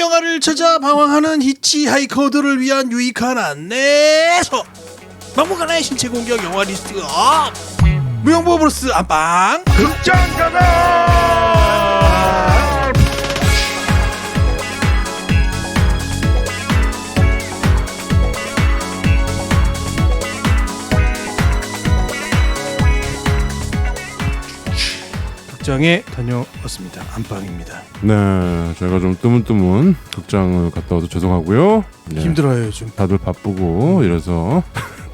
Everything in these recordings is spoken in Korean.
영화를 찾아 방황하는 히치하이커들을 위한 유익한 안내서 막무가내의 신체 공격 영화 리스트업 무용보 브루스 안방 극장 가자. 극장에 다녀왔습니다. 안방입니다. 네, 저희가 좀 뜨문뜨문 극장을 갔다 와도 죄송하고요. 네, 힘들어요 요즘. 다들 바쁘고 이래서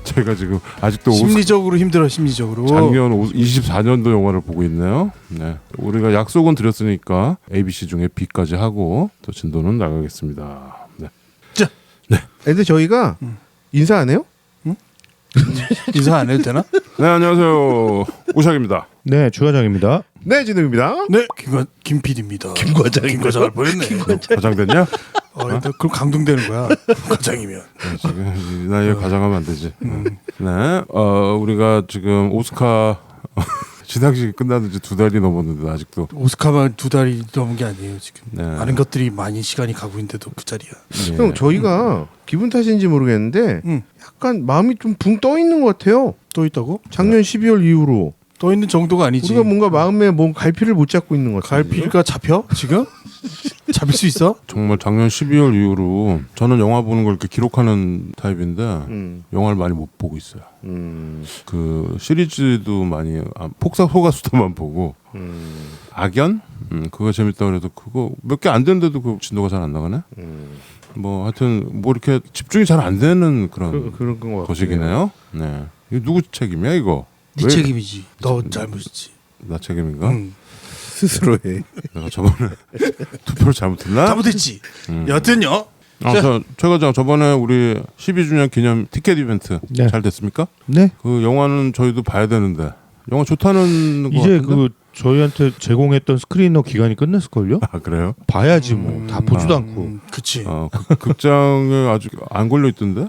저희가 지금 아직도 심리적으로 힘들어. 심리적으로. 작년 24년도 영화를 보고 있네요. 네, 우리가 약속은 드렸으니까 ABC 중에 B까지 하고 또 진도는 나가겠습니다. 네. 자, 네. 근데 저희가 인사 안 해요? 인사 안 해도 되나? 네, 안녕하세요. 오샥입니다. 네, 주과장입니다. 네, 진우입니다. 네, 김 PD입니다. 김 과장을 보냈네. 과장됐냐? 일단 그럼 강등되는 거야. 과장이면. 네, 지금 이 나이에 과장하면 안 되지. 네, 우리가 지금 오스카 시상식이 끝난 지 2달이 넘었는데 아직도 오스카만 2달이 넘은 게 아니에요 지금. 네. 많은 것들이 많이 시간이 가고 있는데도 그 자리야. 네. 형, 저희가 기분 탓인지 모르겠는데 약간 마음이 좀 붕 떠 있는 것 같아요. 또 있다고? 작년 12월 이후로 떠 있는 정도가 아니지. 우리가 뭔가 마음에 뭔 갈피를 못 잡고 있는 것 같아요. 갈피가 잡혀 지금? 잡힐 수 있어? 정말 작년 12월 이후로 저는 영화 보는 걸 이렇게 기록하는 타입인데 영화를 많이 못 보고 있어요. 그 시리즈도 많이 폭삭 소가수다만 보고 악연? 그거 재밌다 그래도 그거 몇 개 안 되는데도 그 진도가 잘 안 나가네. 뭐 하여튼 뭐 이렇게 집중이 잘 안 되는 그런 그런 것 같아요. 거식이네요. 네, 이거 누구 책임이야 이거? 네 왜 책임이지. 너 잘못이지. 나 책임인가? 스스로 해. 내가 저번에 투표를 잘못했나? 잘못했지. 여하튼요. 최 과장 저번에 우리 12주년 기념 티켓 이벤트 네. 잘 됐습니까? 네. 그 영화는 저희도 봐야 되는데 영화 좋다는 거 이제 같은데? 그 저희한테 제공했던 스크리너 기간이 끝났을걸요? 아 그래요? 봐야지 뭐. 다 보지도 않고. 그치. 극장에 아직 안 걸려 있던데?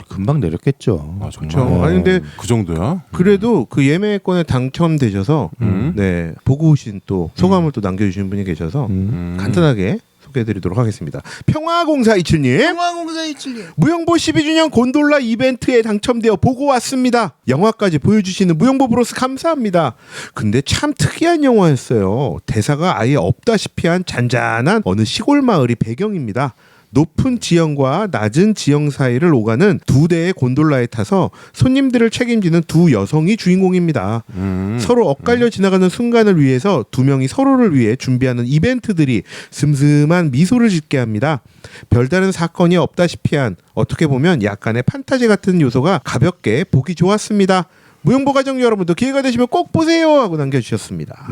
금방 내렸겠죠. 아 그렇죠. 정말? 아니 근데 그 정도야? 그래도 그 예매권에 당첨되셔서 네 보고 오신 또 소감을 또 남겨주신 분이 계셔서 간단하게 소개해드리도록 하겠습니다. 평화공사27님 평화공사 27님. 무용보 12주년 곤돌라 이벤트에 당첨되어 보고 왔습니다. 영화까지 보여주시는 무용보 브로스 감사합니다. 근데 참 특이한 영화였어요. 대사가 아예 없다시피 한 잔잔한 어느 시골 마을이 배경입니다. 높은 지형과 낮은 지형 사이를 오가는 2대의 곤돌라에 타서 손님들을 책임지는 2 여성이 주인공입니다. 서로 엇갈려 지나가는 순간을 위해서 2명이 서로를 위해 준비하는 이벤트들이 슴슴한 미소를 짓게 합니다. 별다른 사건이 없다시피 한 어떻게 보면 약간의 판타지 같은 요소가 가볍게 보기 좋았습니다. 무용보 가정 여러분도 기회가 되시면 꼭 보세요 하고 남겨주셨습니다.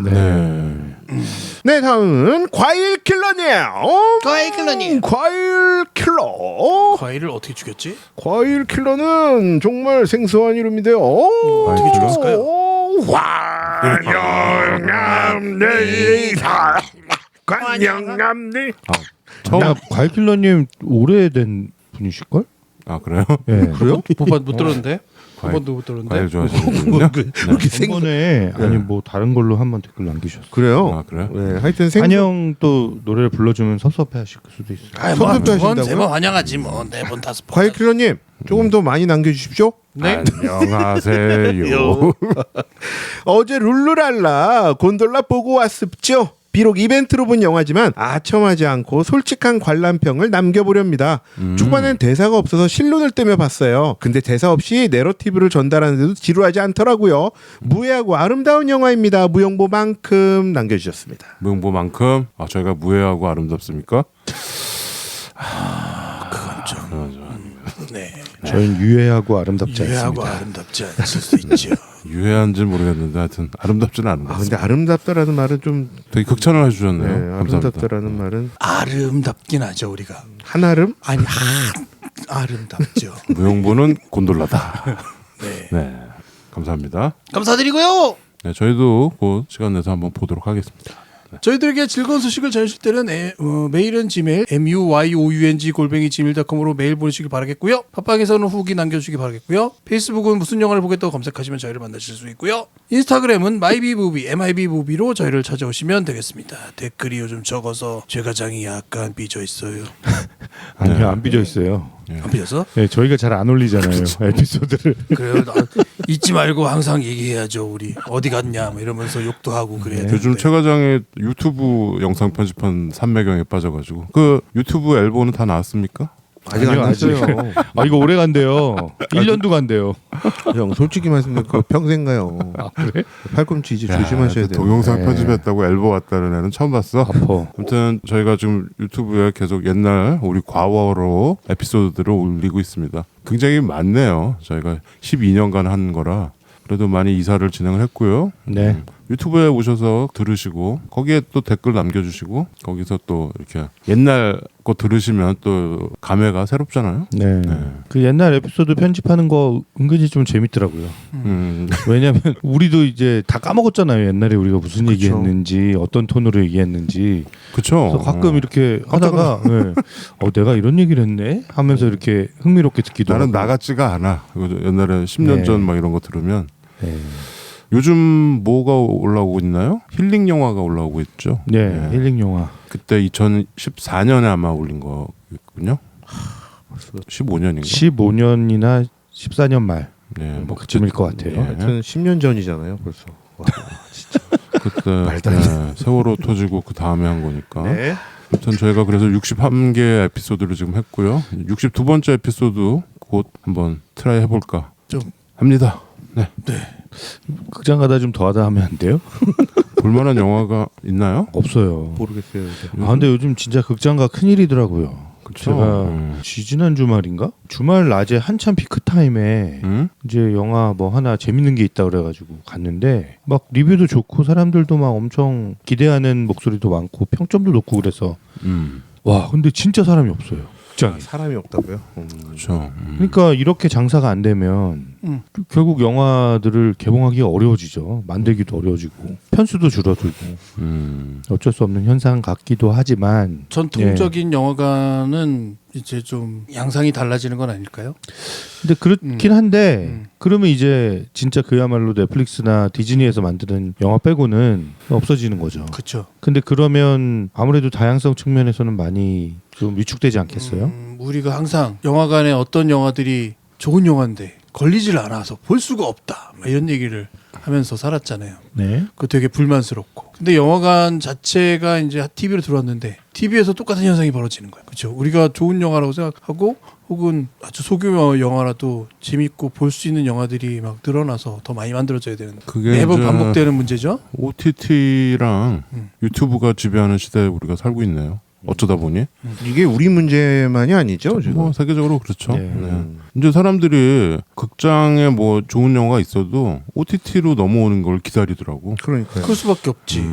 네, 다음은 과일킬러님. 과일킬러님. 과일킬러. 과일을 어떻게 죽였지? 과일킬러는 정말 생소한 이름인데요. 어떻게 죽였을까요? 관영암내사 관영암내. 처음 과일킬러님 오래된 분이실걸? 아 그래요? 네. 그래요? 못 들었는데. 한 번도 못 들었는데. 과일 좋아하시는군요. 이번에 아니 뭐 다른 걸로 한번 댓글 남기셨어요. 그래요? 아 그래요? 네, 하여튼 한영 또 노래를 불러주면 섭섭해하실 수도 있어요. 뭐 섭섭해 하신다고요? 2번 환영하지 뭐. 4번 5번. 과일킬러님 조금 더 많이 남겨주십시오. 네. 안녕하세요. 어제 룰루랄라 곤돌라 보고 왔습죠. 비록 이벤트로 본 영화지만 아첨하지 않고 솔직한 관람평을 남겨보렵니다. 초반엔 대사가 없어서 실눈을 떼며 봤어요. 근데 대사 없이 내러티브를 전달하는데도 지루하지 않더라고요. 무해하고 아름다운 영화입니다. 무용보만큼 남겨주셨습니다. 무용보만큼 저희가 무해하고 아름답습니까? 그건 좀. 네. 저희는 유해하고 아름답지 유해하고 않습니다. 아름답지 않을 수도 있죠. 유해한지 모르겠는데 하여튼 아름답지는 않은 것 근데 같습니다. 아름답다라는 말은 좀 되게 극찬을 해주셨네요. 네, 감사합니다. 아름답다라는 말은 아름답긴 하죠 우리가. 한아름? 아니 아름답죠. 무용보는 곤돌라다. 네. 네, 감사합니다. 감사드리고요. 네, 저희도 곧 시간 내서 한번 보도록 하겠습니다. 저희들에게 즐거운 소식을 전해줄 때는 메일은 gmail muyong@gmail.com으로 메일 보내주시기 바라겠고요. 팟빵에서는 후기 남겨주시기 바라겠고요. 페이스북은 무슨 영화를 보겠다고 검색하시면 저희를 만나실 수 있고요. 인스타그램은 mybemovie mibmovie로 저희를 찾아오시면 되겠습니다. 댓글이 요즘 적어서 제가장이 약간 삐져 있어요. 아니요, 안 삐져 있어요. 안 삐져서? 네, 저희가 잘 안 올리잖아요. 에피소드를. 그래요. 잊지 말고 항상 얘기해야죠. 우리 어디 갔냐 뭐 이러면서 욕도 하고 그래야 돼. 요즘 최 과장의 유튜브 영상 편집한 산매경에 빠져가지고 그 유튜브 앨범은 다 나왔습니까? 아직 안 아니요, 났어요. 아 이거 오래 간대요. 1년도 간대요. 형 솔직히 말씀드리면 그거 평생 가요. 아 그래? 팔꿈치 이제 야, 조심하셔야 돼요. 동영상 네. 편집했다고 앨범 왔다는 애는 처음 봤어. 아파. 아무튼 저희가 지금 유튜브에 계속 옛날 우리 과거로 에피소드들을 올리고 있습니다. 굉장히 많네요. 저희가 12년간 한 거라 그래도 많이 이사를 진행을 했고요. 네. 유튜브에 오셔서 들으시고 거기에 또 댓글 남겨주시고 거기서 또 이렇게 옛날 거 들으시면 또 감회가 새롭잖아요. 네. 그 옛날 에피소드 편집하는 거 은근히 좀 재밌더라고요. 왜냐면 우리도 이제 다 까먹었잖아요. 옛날에 우리가 무슨 얘기했는지 어떤 톤으로 얘기했는지. 그렇죠. 그래서 가끔 이렇게 하다가 네. 내가 이런 얘기를 했네 하면서 이렇게 흥미롭게 듣기도 나는 하고. 나같지가 않아. 옛날에 10년 네. 전 막 이런 거 들으면 네. 요즘 뭐가 올라오고 있나요? 힐링 영화가 올라오고 있죠. 네. 힐링 영화. 그때 2014년에 아마 올린 거군요. 15년인가? 15년이나 14년 말. 네, 뭐 그쯤일 것 같아요. 하여튼 10년 전이잖아요, 벌써. 와. 그때 말도 안 돼. 세월호 터지고 그 다음에 한 거니까. 네. 아무튼 저희가 그래서 61개 에피소드를 지금 했고요. 62번째 에피소드 곧 한번 트라이 해볼까 좀 합니다. 네. 극장 가다 좀 더 하다 하면 안 돼요? 볼만한 영화가 있나요? 없어요. 모르겠어요. 이제. 아 근데 요즘 진짜 극장가 큰일이더라고요. 그쵸? 제가 지지난 주말인가? 주말 낮에 한참 피크 타임에 응? 이제 영화 뭐 하나 재밌는 게 있다 그래가지고 갔는데 막 리뷰도 좋고 사람들도 막 엄청 기대하는 목소리도 많고 평점도 높고 그래서 와 근데 진짜 사람이 없어요. 극장에. 사람이 없다고요? 그렇죠. 그러니까 이렇게 장사가 안 되면 결국 영화들을 개봉하기가 어려워지죠. 만들기도 어려워지고 편수도 줄어들고 어쩔 수 없는 현상 같기도 하지만 전통적인 영화관은 이제 좀 양상이 달라지는 건 아닐까요? 근데 그렇긴 한데 그러면 이제 진짜 그야말로 넷플릭스나 디즈니에서 만드는 영화 빼고는 없어지는 거죠. 그렇죠. 근데 그러면 아무래도 다양성 측면에서는 많이 좀 위축되지 않겠어요? 우리가 항상 영화관에 어떤 영화들이 좋은 영화인데 걸리질 않아서 볼 수가 없다 막 이런 얘기를 하면서 살았잖아요. 네. 그거 되게 불만스럽고. 근데 영화관 자체가 이제 TV로 들어왔는데 TV에서 똑같은 현상이 벌어지는 거예요. 그렇죠? 우리가 좋은 영화라고 생각하고 혹은 아주 소규모 영화라도 재밌고 볼 수 있는 영화들이 막 늘어나서 더 많이 만들어져야 되는데 그게 매번 이제 반복되는 문제죠. OTT랑 유튜브가 지배하는 시대에 우리가 살고 있네요. 어쩌다 보니 이게 우리 문제만이 아니죠, 지금. 뭐 세계적으로 그렇죠. 네. 네. 이제 사람들이 극장에 뭐 좋은 영화가 있어도 OTT로 넘어오는 걸 기다리더라고. 그러니까요. 그럴 수밖에 없지.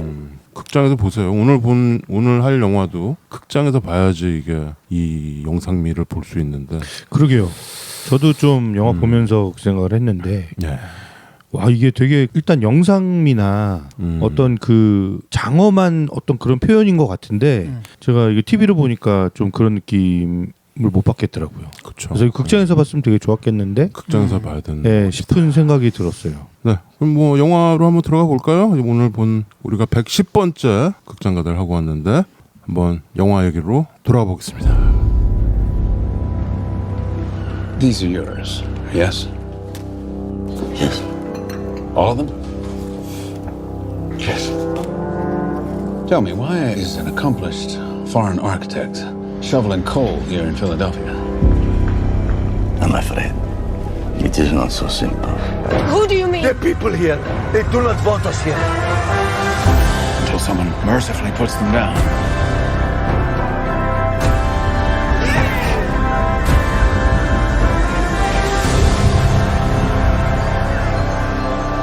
극장에서 보세요. 오늘 할 영화도 극장에서 봐야지 이게 이 영상미를 볼 수 있는데. 그러게요. 저도 좀 영화 보면서 그 생각을 했는데 예. 와 이게 되게 일단 영상미나 어떤 그 장엄한 어떤 그런 표현인 것 같은데 제가 이게 TV로 보니까 좀 그런 느낌을 못 받겠더라고요. 그렇죠. 그래서 극장에서 봤으면 되게 좋았겠는데 극장에서 봐야 되는. 네, 싶은 생각이 들었어요. 네. 그럼 뭐 영화로 한번 들어가 볼까요? 오늘 본 우리가 110번째 극장가들 하고 왔는데 한번 영화 얘기로 돌아가 보겠습니다. These are yours, yes? Yes. All of them? Yes. Tell me, why is an accomplished foreign architect shoveling coal here in Philadelphia? I'm afraid it is not so simple. Who do you mean? The people here, they do not want us here. Until someone mercifully puts them down.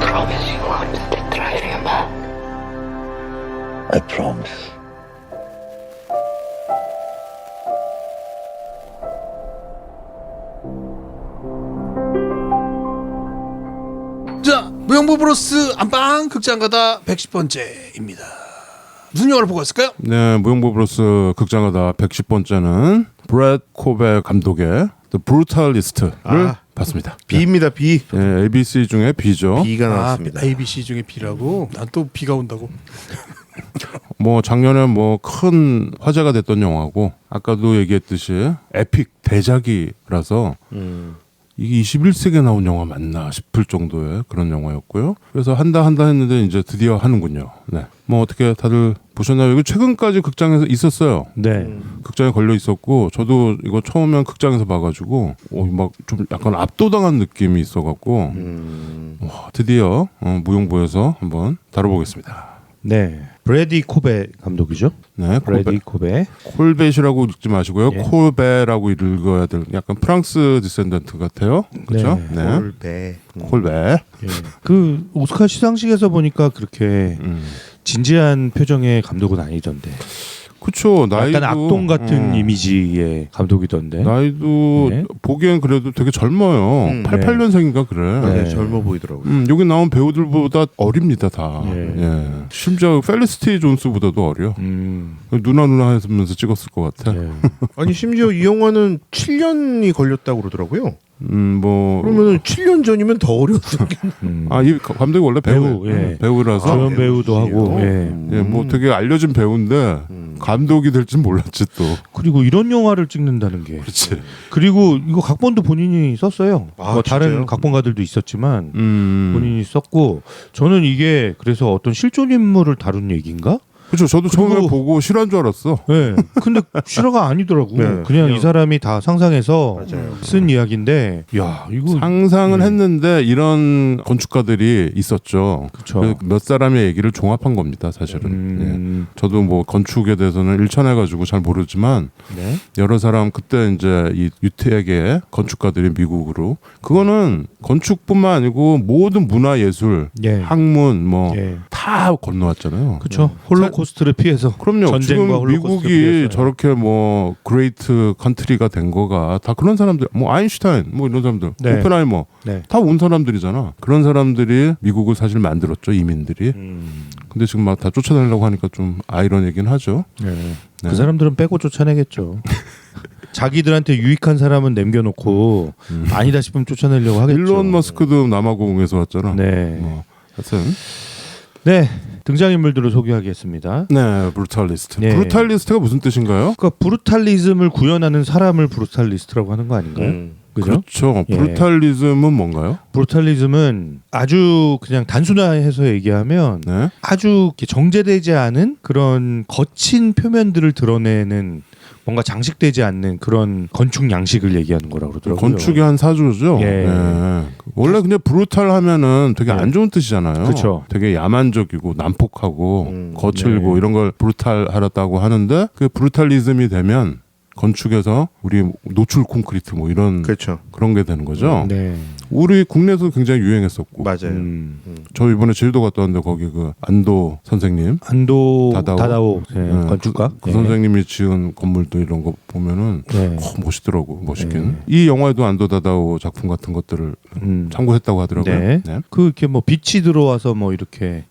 Promise you won't drive him back. I promise. 자, 무용보 브로스 안방 극장가다 110번째입니다. 무슨 영화를 보고 왔을까요? 네, 무용보 브로스 극장가다 110번째는 브래드 코베 감독의 The Brutalist를 봤습니다. B입니다. B. 네, ABC 중에 B죠. B가 나왔습니다. ABC 중에 B라고? 난 또 B가 온다고. 뭐 작년에 뭐 큰 화제가 됐던 영화고 아까도 얘기했듯이 에픽 대작이라서 이게 21세기에 나온 영화 맞나 싶을 정도의 그런 영화였고요. 그래서 한다 했는데 이제 드디어 하는군요. 네. 뭐 어떻게 다들 보셨나요? 이거 최근까지 극장에서 있었어요. 네. 극장에 걸려 있었고 저도 이거 처음엔 극장에서 봐가지고 막 좀 약간 압도당한 느낌이 있어갖고 와, 드디어 무용보에서 한번 다뤄보겠습니다. 네. 브래디 코베 감독이죠. 네, 브래디 코베. 콜벳이라고 읽지 마시고요. 예. 콜베라고 읽어야 될 약간 프랑스 디센던트 같아요. 그렇죠? 네. 네. 콜베. 콜베. 예. 그 오스카 시상식에서 보니까 그렇게 진지한 표정의 감독은 아니던데. 그렇죠. 나이도 약간 악동 같은 이미지의 감독이던데. 나이도 네. 보기엔 그래도 되게 젊어요. 88년생인가 그래. 네. 네. 젊어 보이더라고요. 여기 나온 배우들보다 어립니다 다. 예. 예. 심지어 펠리시티 존스보다도 어려. 누나 하면서 찍었을 것 같아. 예. 아니 심지어 이 영화는 7년이 걸렸다고 그러더라고요. 뭐 그러면은 7년 전이면 더 어렸을 게. 이 감독이 원래 배우, 예. 배우라서 조연 배우도 하고. 예. 예, 뭐 되게 알려진 배우인데 감독이 될 줄 몰랐지 또. 그리고 이런 영화를 찍는다는 게. 그렇지. 그리고 이거 각본도 본인이 썼어요. 아, 뭐 다른 진짜요? 각본가들도 있었지만 본인이 본인이 썼고 저는 이게 그래서 어떤 실존 인물을 다룬 얘기인가? 그렇죠. 저도 처음에 그리고- 보고 실화인 줄 알았어. 네. 근데 실화가 아니더라고. 네, 그냥 이 사람이 다 상상해서 맞아요. 쓴 이야기인데, 야 이거 상상을 했는데 이런 건축가들이 있었죠. 그쵸. 그래서 몇 사람의 얘기를 종합한 겁니다, 사실은. 예. 저도 뭐 건축에 대해서는 일천해가지고 잘 모르지만 네. 여러 사람 그때 이제 이 유태계 건축가들이 미국으로 그거는 건축뿐만 아니고 모든 문화예술, 예. 학문 뭐 예. 다 건너왔잖아요. 그렇죠. 홀로코스트를 피해서. 그럼요. 전쟁과 지금 홀로코스트를 미국이 피해서요. 저렇게 뭐 그레이트 컨트리가 된 거가 다 그런 사람들, 뭐 아인슈타인, 뭐 이런 사람들, 네. 오펜하이머 네. 다 온 사람들이잖아. 그런 사람들이 미국을 사실 만들었죠, 이민들이. 근데 지금 막 다 쫓아내려고 하니까 좀 아이러니긴 하죠. 네. 네. 그 사람들은 빼고 쫓아내겠죠. 자기들한테 유익한 사람은 남겨놓고 아니다 싶으면 쫓아내려고 하겠죠. 일론 머스크도 남아공에서 왔잖아. 네. 뭐 하여튼 네. 등장인물들을 소개하겠습니다. 네, 브루탈리스트. 네. 브루탈리스트가 무슨 뜻인가요? 그러니까 브루탈리즘을 구현하는 사람을 브루탈리스트라고 하는 거 아닌가요? 그죠? 그렇죠. 예. 브루탈리즘은 뭔가요? 브루탈리즘은 아주 그냥 단순화해서 얘기하면 네. 아주 이렇게 정제되지 않은 그런 거친 표면들을 드러내는 뭔가 장식되지 않는 그런 건축 양식을 얘기하는 거라고 그러더라고요. 건축의 한 사조죠. 예. 네. 원래 근데 브루탈 하면은 되게 네. 안 좋은 뜻이잖아요. 그쵸. 되게 야만적이고 난폭하고 거칠고 네. 이런 걸 브루탈하다고 하는데 그 브루탈리즘이 되면 건축에서 우리 노출 콘크리트 뭐 이런 그렇죠. 그런 게 되는 거죠. 네. 우리 국내에서 굉장히 유행했었고. 맞아요. 저 이번에 제주도 갔다 왔는데 거기 그 안도 선생님 안도 다다오. 다다오 네, 네, 건축가. 그 선생님이 지은 건물도 이런 거 보면은 네. 멋있더라고. 멋있긴. 네. 이 영화에도 안도 다다오 작품 같은 것들을 참고했다고 하더라고요. 네. 네. 그 이렇게 뭐 빛이 들어와서 뭐 이렇게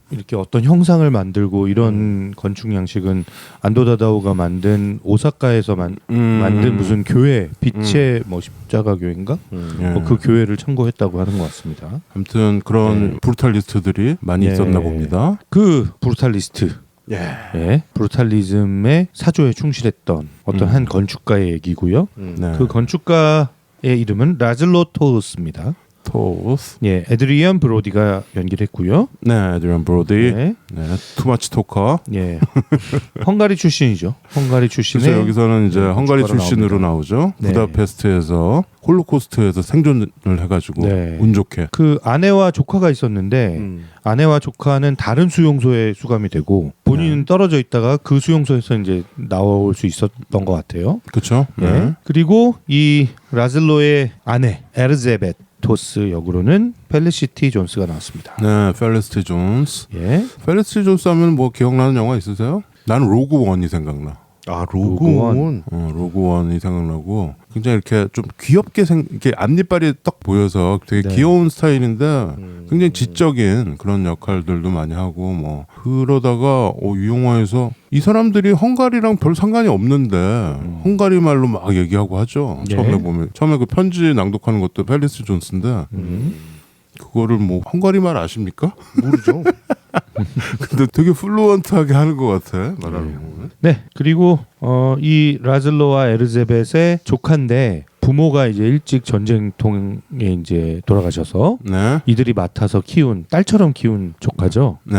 이렇게 어떤 형상을 만들고 이런 건축 양식은 안도 다다오가 만든 오사카에서 만든 무슨 교회 빛의 뭐 십자가 교회인가? 예. 뭐 그 교회를 참고했다고 하는 것 같습니다. 아무튼 그런 네. 브루탈리스트들이 많이 네. 있었나 봅니다. 그 브루탈리스트, 예. 예, 브루탈리즘의 사조에 충실했던 어떤 한 건축가의 얘기고요. 네. 그 건축가의 이름은 라즐로 토우스입니다. 토스. 예, 에드리안 브로디가 연기했고요. 네, 에드리안 브로디. 네, 네, 투마치 토커. 예, 헝가리 출신이죠. 헝가리 출신의 그래서 여기서는 이제 헝가리 건축가로 출신으로 나옵니다. 나오죠. 네. 부다페스트에서 홀로코스트에서 생존을 해가지고 네. 운 좋게. 그 아내와 조카가 있었는데 아내와 조카는 다른 수용소에 수감이 되고 본인은 네. 떨어져 있다가 그 수용소에서 이제 나올 수 있었던 것 같아요. 그렇죠. 네. 그리고 이 라즐로의 아내 에르제벳 토스 역으로는 펠리시티 존스가 나왔습니다. 네, 펠리시티 존스. 예. 펠리시티 존스 하면 뭐 기억나는 영화 있으세요? 나는 로그 원이 생각나. 아 로그원. 로그원. 로그 원이 생각나고 굉장히 이렇게 좀 귀엽게 이렇게 앞니빨이 딱 보여서 되게 네. 귀여운 스타일인데 굉장히 지적인 그런 역할들도 많이 하고 뭐 그러다가 이 영화에서 이 사람들이 헝가리랑 별 상관이 없는데 헝가리 말로 막 얘기하고 하죠. 네. 처음에 그 편지 낭독하는 것도 펠리스 존스인데 그거를 뭐 헝가리 말 아십니까? 모르죠. 근데 되게 플루언트하게 하는 것 같아 말하는 거. 네. 그리고 이 라즐로와 에르제벳의 조카인데 부모가 이제 일찍 전쟁통에 이제 돌아가셔서 네, 이들이 맡아서 키운 딸처럼 키운 조카죠. 네,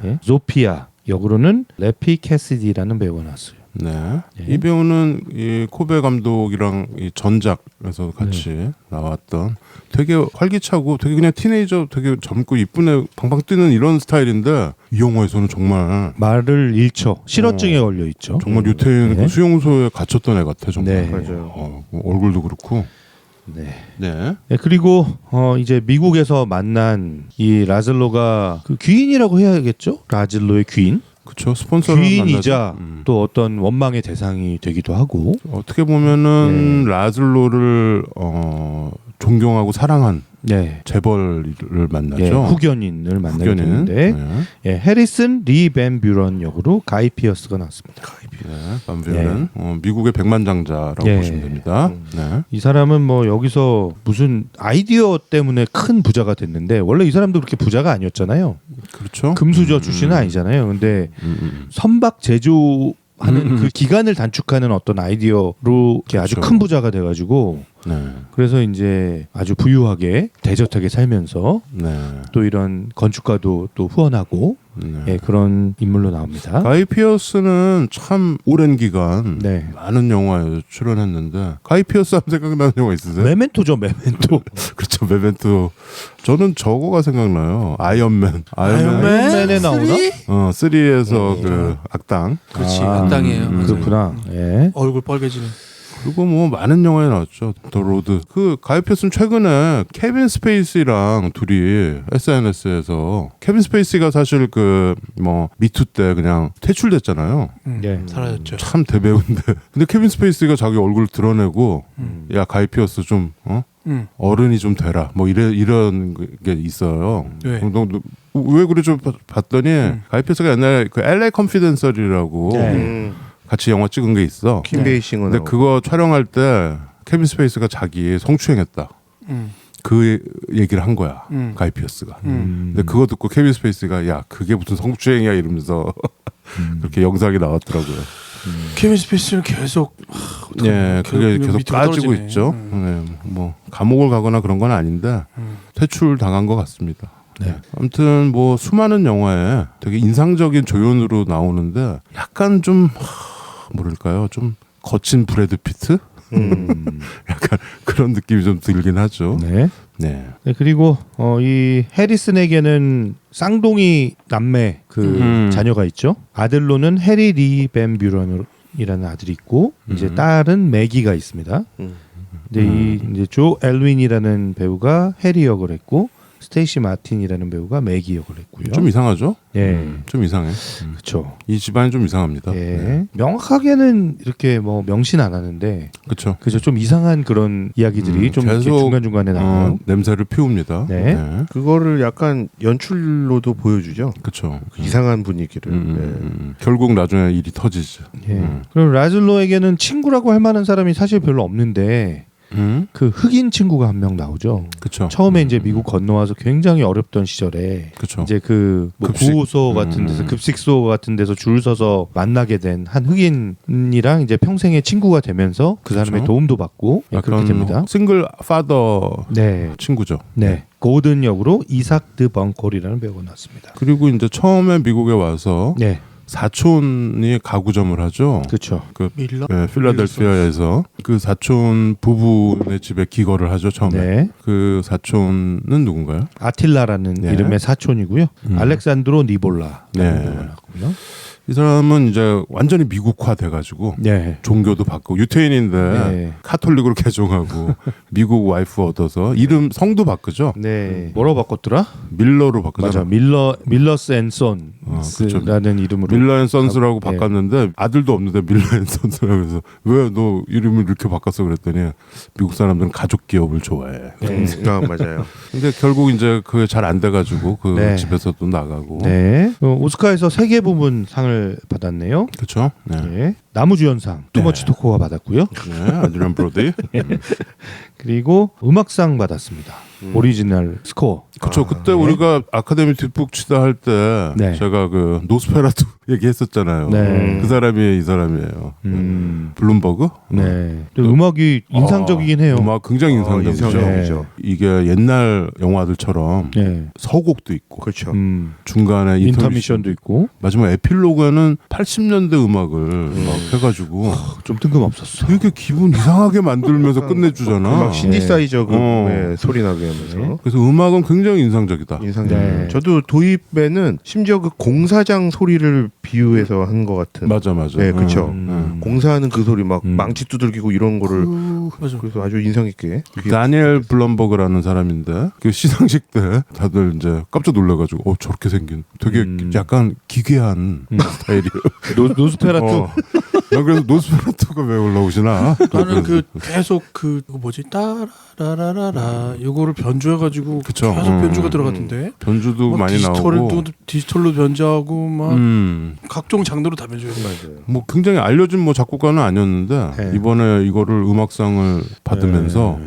예? 조피아 역으로는 레피 캐시디라는 배우가 나왔어요. 네. 네. 이 배우는 이 코베 감독이랑 이 전작에서 같이 나왔던 되게 활기차고 되게 그냥 티네이저 되게 젊고 이쁜 애 방방 뛰는 이런 스타일인데 이 영화에서는 정말 말을 잃죠. 실어증에 걸려 있죠. 정말 유태인 네. 그 수용소에 갇혔던 애 같아 정말. 네. 맞아요. 얼굴도 그렇고. 네. 네. 네, 그리고 이제 미국에서 만난 이 라즐로가 그 귀인이라고 해야겠죠? 라즐로의 귀인. 그렇죠. 스폰서를 귀인이자 만나죠. 또 어떤 원망의 대상이 되기도 하고. 어떻게 보면은 네. 라즐로를 존경하고 사랑한 네. 재벌을 만나죠. 예, 후견인을 만나게 후견인. 되는데 네. 예, 해리슨 리 벤 뷰런 역으로 가이 피어스가 나왔습니다. 네, 반비는 미국의 백만장자라고 예. 보시면 됩니다. 네. 이 사람은 뭐 여기서 무슨 아이디어 때문에 큰 부자가 됐는데 원래 이 사람도 그렇게 부자가 아니었잖아요. 그렇죠. 금수저 출신은 아니잖아요. 근데 선박 제조하는 그 기간을 단축하는 어떤 아이디어로 이렇게 아주 그렇죠. 큰 부자가 돼가지고 네. 그래서 이제 아주 부유하게 대저택에 살면서 네. 또 이런 건축가도 또 후원하고 네. 예, 그런 인물로 나옵니다. 가이 피어스는 참 오랜 기간 네. 많은 영화에 출연했는데 가이 피어스 하면 생각나는 영화 있으세요? 메멘토죠, 메멘토. 그렇죠. 메멘토. 저는 저거가 생각나요. 아이언맨. 아이언맨에 나오나? 3에서 그 악당. 그렇지 악당이에요. 맞아요. 그렇구나. 예. 얼굴 빨개지는. 그리고 뭐 많은 영화에 나왔죠. 더 로드. 그 가이 피어스는 최근에 케빈 스페이시랑 둘이 SNS에서 케빈 스페이시가 사실 그 뭐 미투 때 그냥 퇴출됐잖아요. 예. 사라졌죠. 참 대배우인데. 근데 케빈 스페이시가 자기 얼굴 드러내고 야 가이 피어스 좀 어른이 좀 되라. 뭐 이런 게 있어요. 네. 왜 그래 좀 봤더니 가이 피어스가 옛날에 그 LA 컨피덴셜이라고 네. 같이 영화 찍은 게 있어. 킴 베이싱어 근데 나오고. 그거 촬영할 때 케빈 스페이스가 자기 성추행했다. 그 얘기를 한 거야. 가이 피어스가. 근데 그거 듣고 케빈 스페이스가 야 그게 무슨 성추행이야 이러면서 그렇게 영상이 나왔더라고요. 케빈 스페이스는 계속 예, 그게 계속 밑으로 빠지고 떨어지네. 있죠. 네, 뭐 감옥을 가거나 그런 건 아닌데 퇴출 당한 것 같습니다. 네. 아무튼 뭐 수많은 영화에 되게 인상적인 조연으로 나오는데 약간 좀 뭐랄까요, 좀 거친 브래드 피트? 약간 그런 느낌이 좀 들긴 하죠. 네. 네. 네, 그리고 이 해리슨에게는 쌍둥이 남매 그 자녀가 있죠. 아들로는 해리 리 벤 뷰런이라는 아들이 있고 이제 딸은 매기가 있습니다. 근데 이 이제 조 엘윈이라는 배우가 해리 역을 했고 스테이시 마틴이라는 배우가 매기 역을 했고요. 좀 이상하죠? 예. 좀 이상해. 그렇죠. 이 집안이 좀 이상합니다. 예. 네. 명확하게는 이렇게 뭐 명신 안 하는데 그렇죠. 그죠. 좀 이상한 그런 이야기들이 좀 이렇게 계속, 중간중간에 나와요. 냄새를 피웁니다. 네. 그거를 약간 연출로도 보여주죠. 그렇죠. 그 이상한 분위기를. 네. 결국 나중에 일이 터지죠. 예. 그럼 라즐로에게는 친구라고 할 만한 사람이 사실 별로 없는데 그 흑인 친구가 한 명 나오죠. 그렇죠. 처음에 이제 미국 건너와서 굉장히 어렵던 시절에 그렇죠. 이제 그 뭐 급식. 구호소 같은 데서 급식소 같은 데서 줄 서서 만나게 된 한 흑인이랑 이제 평생의 친구가 되면서 그 사람의 그렇죠. 도움도 받고 예, 그렇게 됩니다. 싱글 파더 네. 친구죠. 네. 고든 역으로 이삭 드 벙콜이라는 배우가 나왔습니다. 그리고 이제 처음에 미국에 와서 네. 사촌이 가구점을 하죠. 그렇죠. 그 밀러? 필라델피아에서 그 사촌 부부네 집에 기거를 하죠 처음에. 네. 그 사촌은 누군가요? 아틸라라는 네. 이름의 사촌이고요. 알렉산드로 니볼라 네. 배우가 나왔고요. 이 사람은 이제 완전히 미국화 돼가지고 네. 종교도 바꾸고 유태인인데 네. 카톨릭으로 개종하고 미국 와이프 얻어서 이름 성도 바꾸죠. 네. 뭐라고 바꿨더라? 밀러로 바꾸잖아. 맞아. 밀러스 앤 선스라는 이름으로. 밀러 앤 선스라고 네. 바꿨는데 아들도 없는데 밀러 앤 선스라고 해서 왜 너 이름을 이렇게 바꿨어 그랬더니 미국 사람들은 가족 기업을 좋아해. 맞아요. 근데 결국 이제 그게 잘 안 돼가지고 그 네. 집에서도 나가고. 네. 오스카에서 3개 부문 상을 받았네요. 그렇죠. 네. 네. 나무주연상 투머치 토코가 받았고요. 네. 아드리안 브로디. 그리고 음악상 받았습니다. 오리지널 스코어. 그렇죠. 그때 우리가 아카데미 뒷북 치다 할 때 네. 제가 그 노스페라투 얘기했었잖아요. 네. 그 사람이 이 사람이에요. 블룸버그. 네. 음악이 인상적이긴 해요. 음악 굉장히 인상적이죠. 인상적이죠. 이게 옛날 영화들처럼 네. 서곡도 있고 그렇죠. 중간에 인터미션도 있고 마지막 에필로그에는 80년대 음악을 막 해가지고 좀 뜬금없었어. 되게 기분 이상하게 만들면서 끝내주잖아. 막 신디사이저 그 어. 소리 나게 하면서 네. 그래서 음악은 굉장히 인상적이다. 인상적이에요. 네. 저도 도입에는 심지어 그 공사장 소리를 비유해서 한 것 같은. 맞아. 네, 그렇죠. 공사하는 그 소리 막 음. 망치 두들기고 이런 거를 맞아. 그래서 아주 인상 깊게. 다니엘 블럼버그라는 사람인데 그 시상식 때 다들 이제 깜짝 놀라가지고 저렇게 생긴 되게 약간 기괴한 스타일이에요. 노스페라투. 난 그래서 노스페라투가 왜 올라오시나? 나는 그 계속 그 뭐지 따라라라라 이거를 변주해가지고 그쵸. 계속 변주가 들어갔던데 변주도 막 많이 나오고 디지털로 변주하고 막 각종 장르로 다 변주해요. 뭐 굉장히 알려진 뭐 작곡가는 아니었는데 네. 이번에 이거를 음악상을 받으면서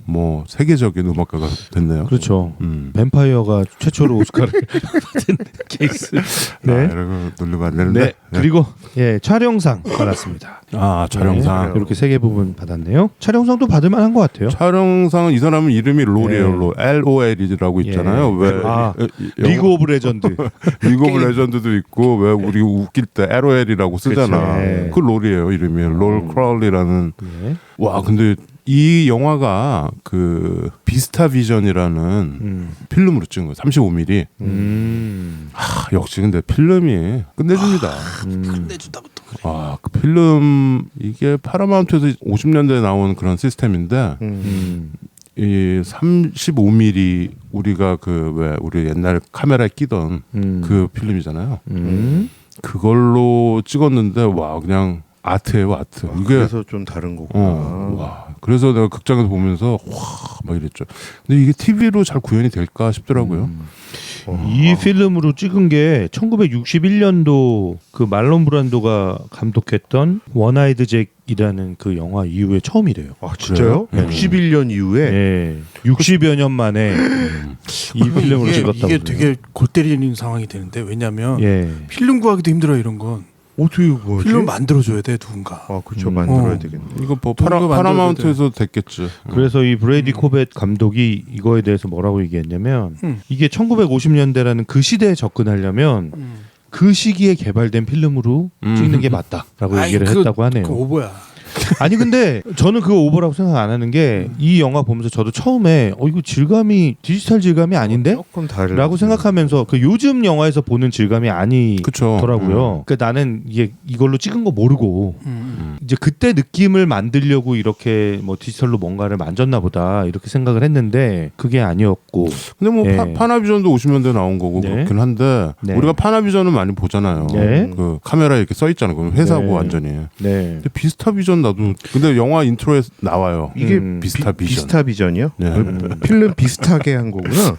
뭐 세계적인 음악가가 됐네요. 그렇죠. 뱀파이어가 최초로 오스카를 받은 케이스. 네. 이러고 놀리면 안 되는데. 네. 그리고 촬영상 받았습니다. 촬영상. 네. 이렇게 3개 부분 받았네요. 촬영상도 받을 만한 것 같아요. 촬영상은 이 사람은 이름이 롤이에요. 네. LOL이라고 있잖아요. 왜 리그 오브 레전드. 리그 오브 레전드도 있고 왜 우리 웃길 때 LOL이라고 쓰잖아. 그쵸. 네. 그 롤이에요. 이름이 롤 크라울리라는. 네. 와 근데 이 영화가 그 비스타 비전이라는 필름으로 찍은 거예요. 35mm. 역시 근데 필름이 끝내줍니다. 끝내준다고 또 그래. 그 필름 이게 파라마운트에서 50년대에 나온 그런 시스템인데 이 35mm 우리가 그 왜 우리 옛날 카메라에 끼던 그 필름이잖아요. 그걸로 찍었는데 와 그냥 아트예요 아트. 이게 그래서 좀 다른 거구나. 와 그래서 내가 극장에서 보면서 와 막 이랬죠. 근데 이게 TV로 잘 구현이 될까 싶더라고요. 이 필름으로 찍은 게 1961년도 그 말론 브란도가 감독했던 원아이드 잭이라는 그 영화 이후에 처음이래요. 아 진짜요? 그래요? 61년 이후에 네. 60여 년 만에 이 필름으로 찍었다고. 이게 그래요. 되게 골 때리는 상황이 되는데 왜냐면 예. 필름 구하기도 힘들어 이런 건. 어떻게 그거지? 필름 만들어줘야 돼 누군가. 그렇죠. 만들어야 어. 되겠네. 이거 뭐 돈도 파라마운트에서 됐겠지. 그래서 이 브레이디 코벳 감독이 이거에 대해서 뭐라고 얘기했냐면 이게 1950년대라는 그 시대에 접근하려면 그 시기에 개발된 필름으로 찍는 게 맞다라고 얘기를 했다고 하네요. 그 오버야. 아니 근데 저는 그거 오버라고 생각 안 하는 게 이 영화 보면서 저도 처음에 이거 질감이 디지털 질감이 아닌데? 조금 다른. 라고 생각하면서 그 요즘 영화에서 보는 질감이 그쵸. 아니더라고요. 그러니까 나는 이걸로 찍은 거 모르고 이제 그때 느낌을 만들려고 이렇게 뭐 디지털로 뭔가를 만졌나 보다 이렇게 생각을 했는데 그게 아니었고. 근데 뭐 네. 파나비전도 50년대 나온 거고 네. 그렇긴 한데 네. 우리가 파나비전은 많이 보잖아요. 네. 그 카메라에 이렇게 써 있잖아요. 그럼 회사고 네. 완전히. 네. 근데 비스타 비전 나도 근데 영화 인트로에 나와요. 이게 비스타 비전. 비스타 비전이요? 네. 필름 비슷하게 한 거구나.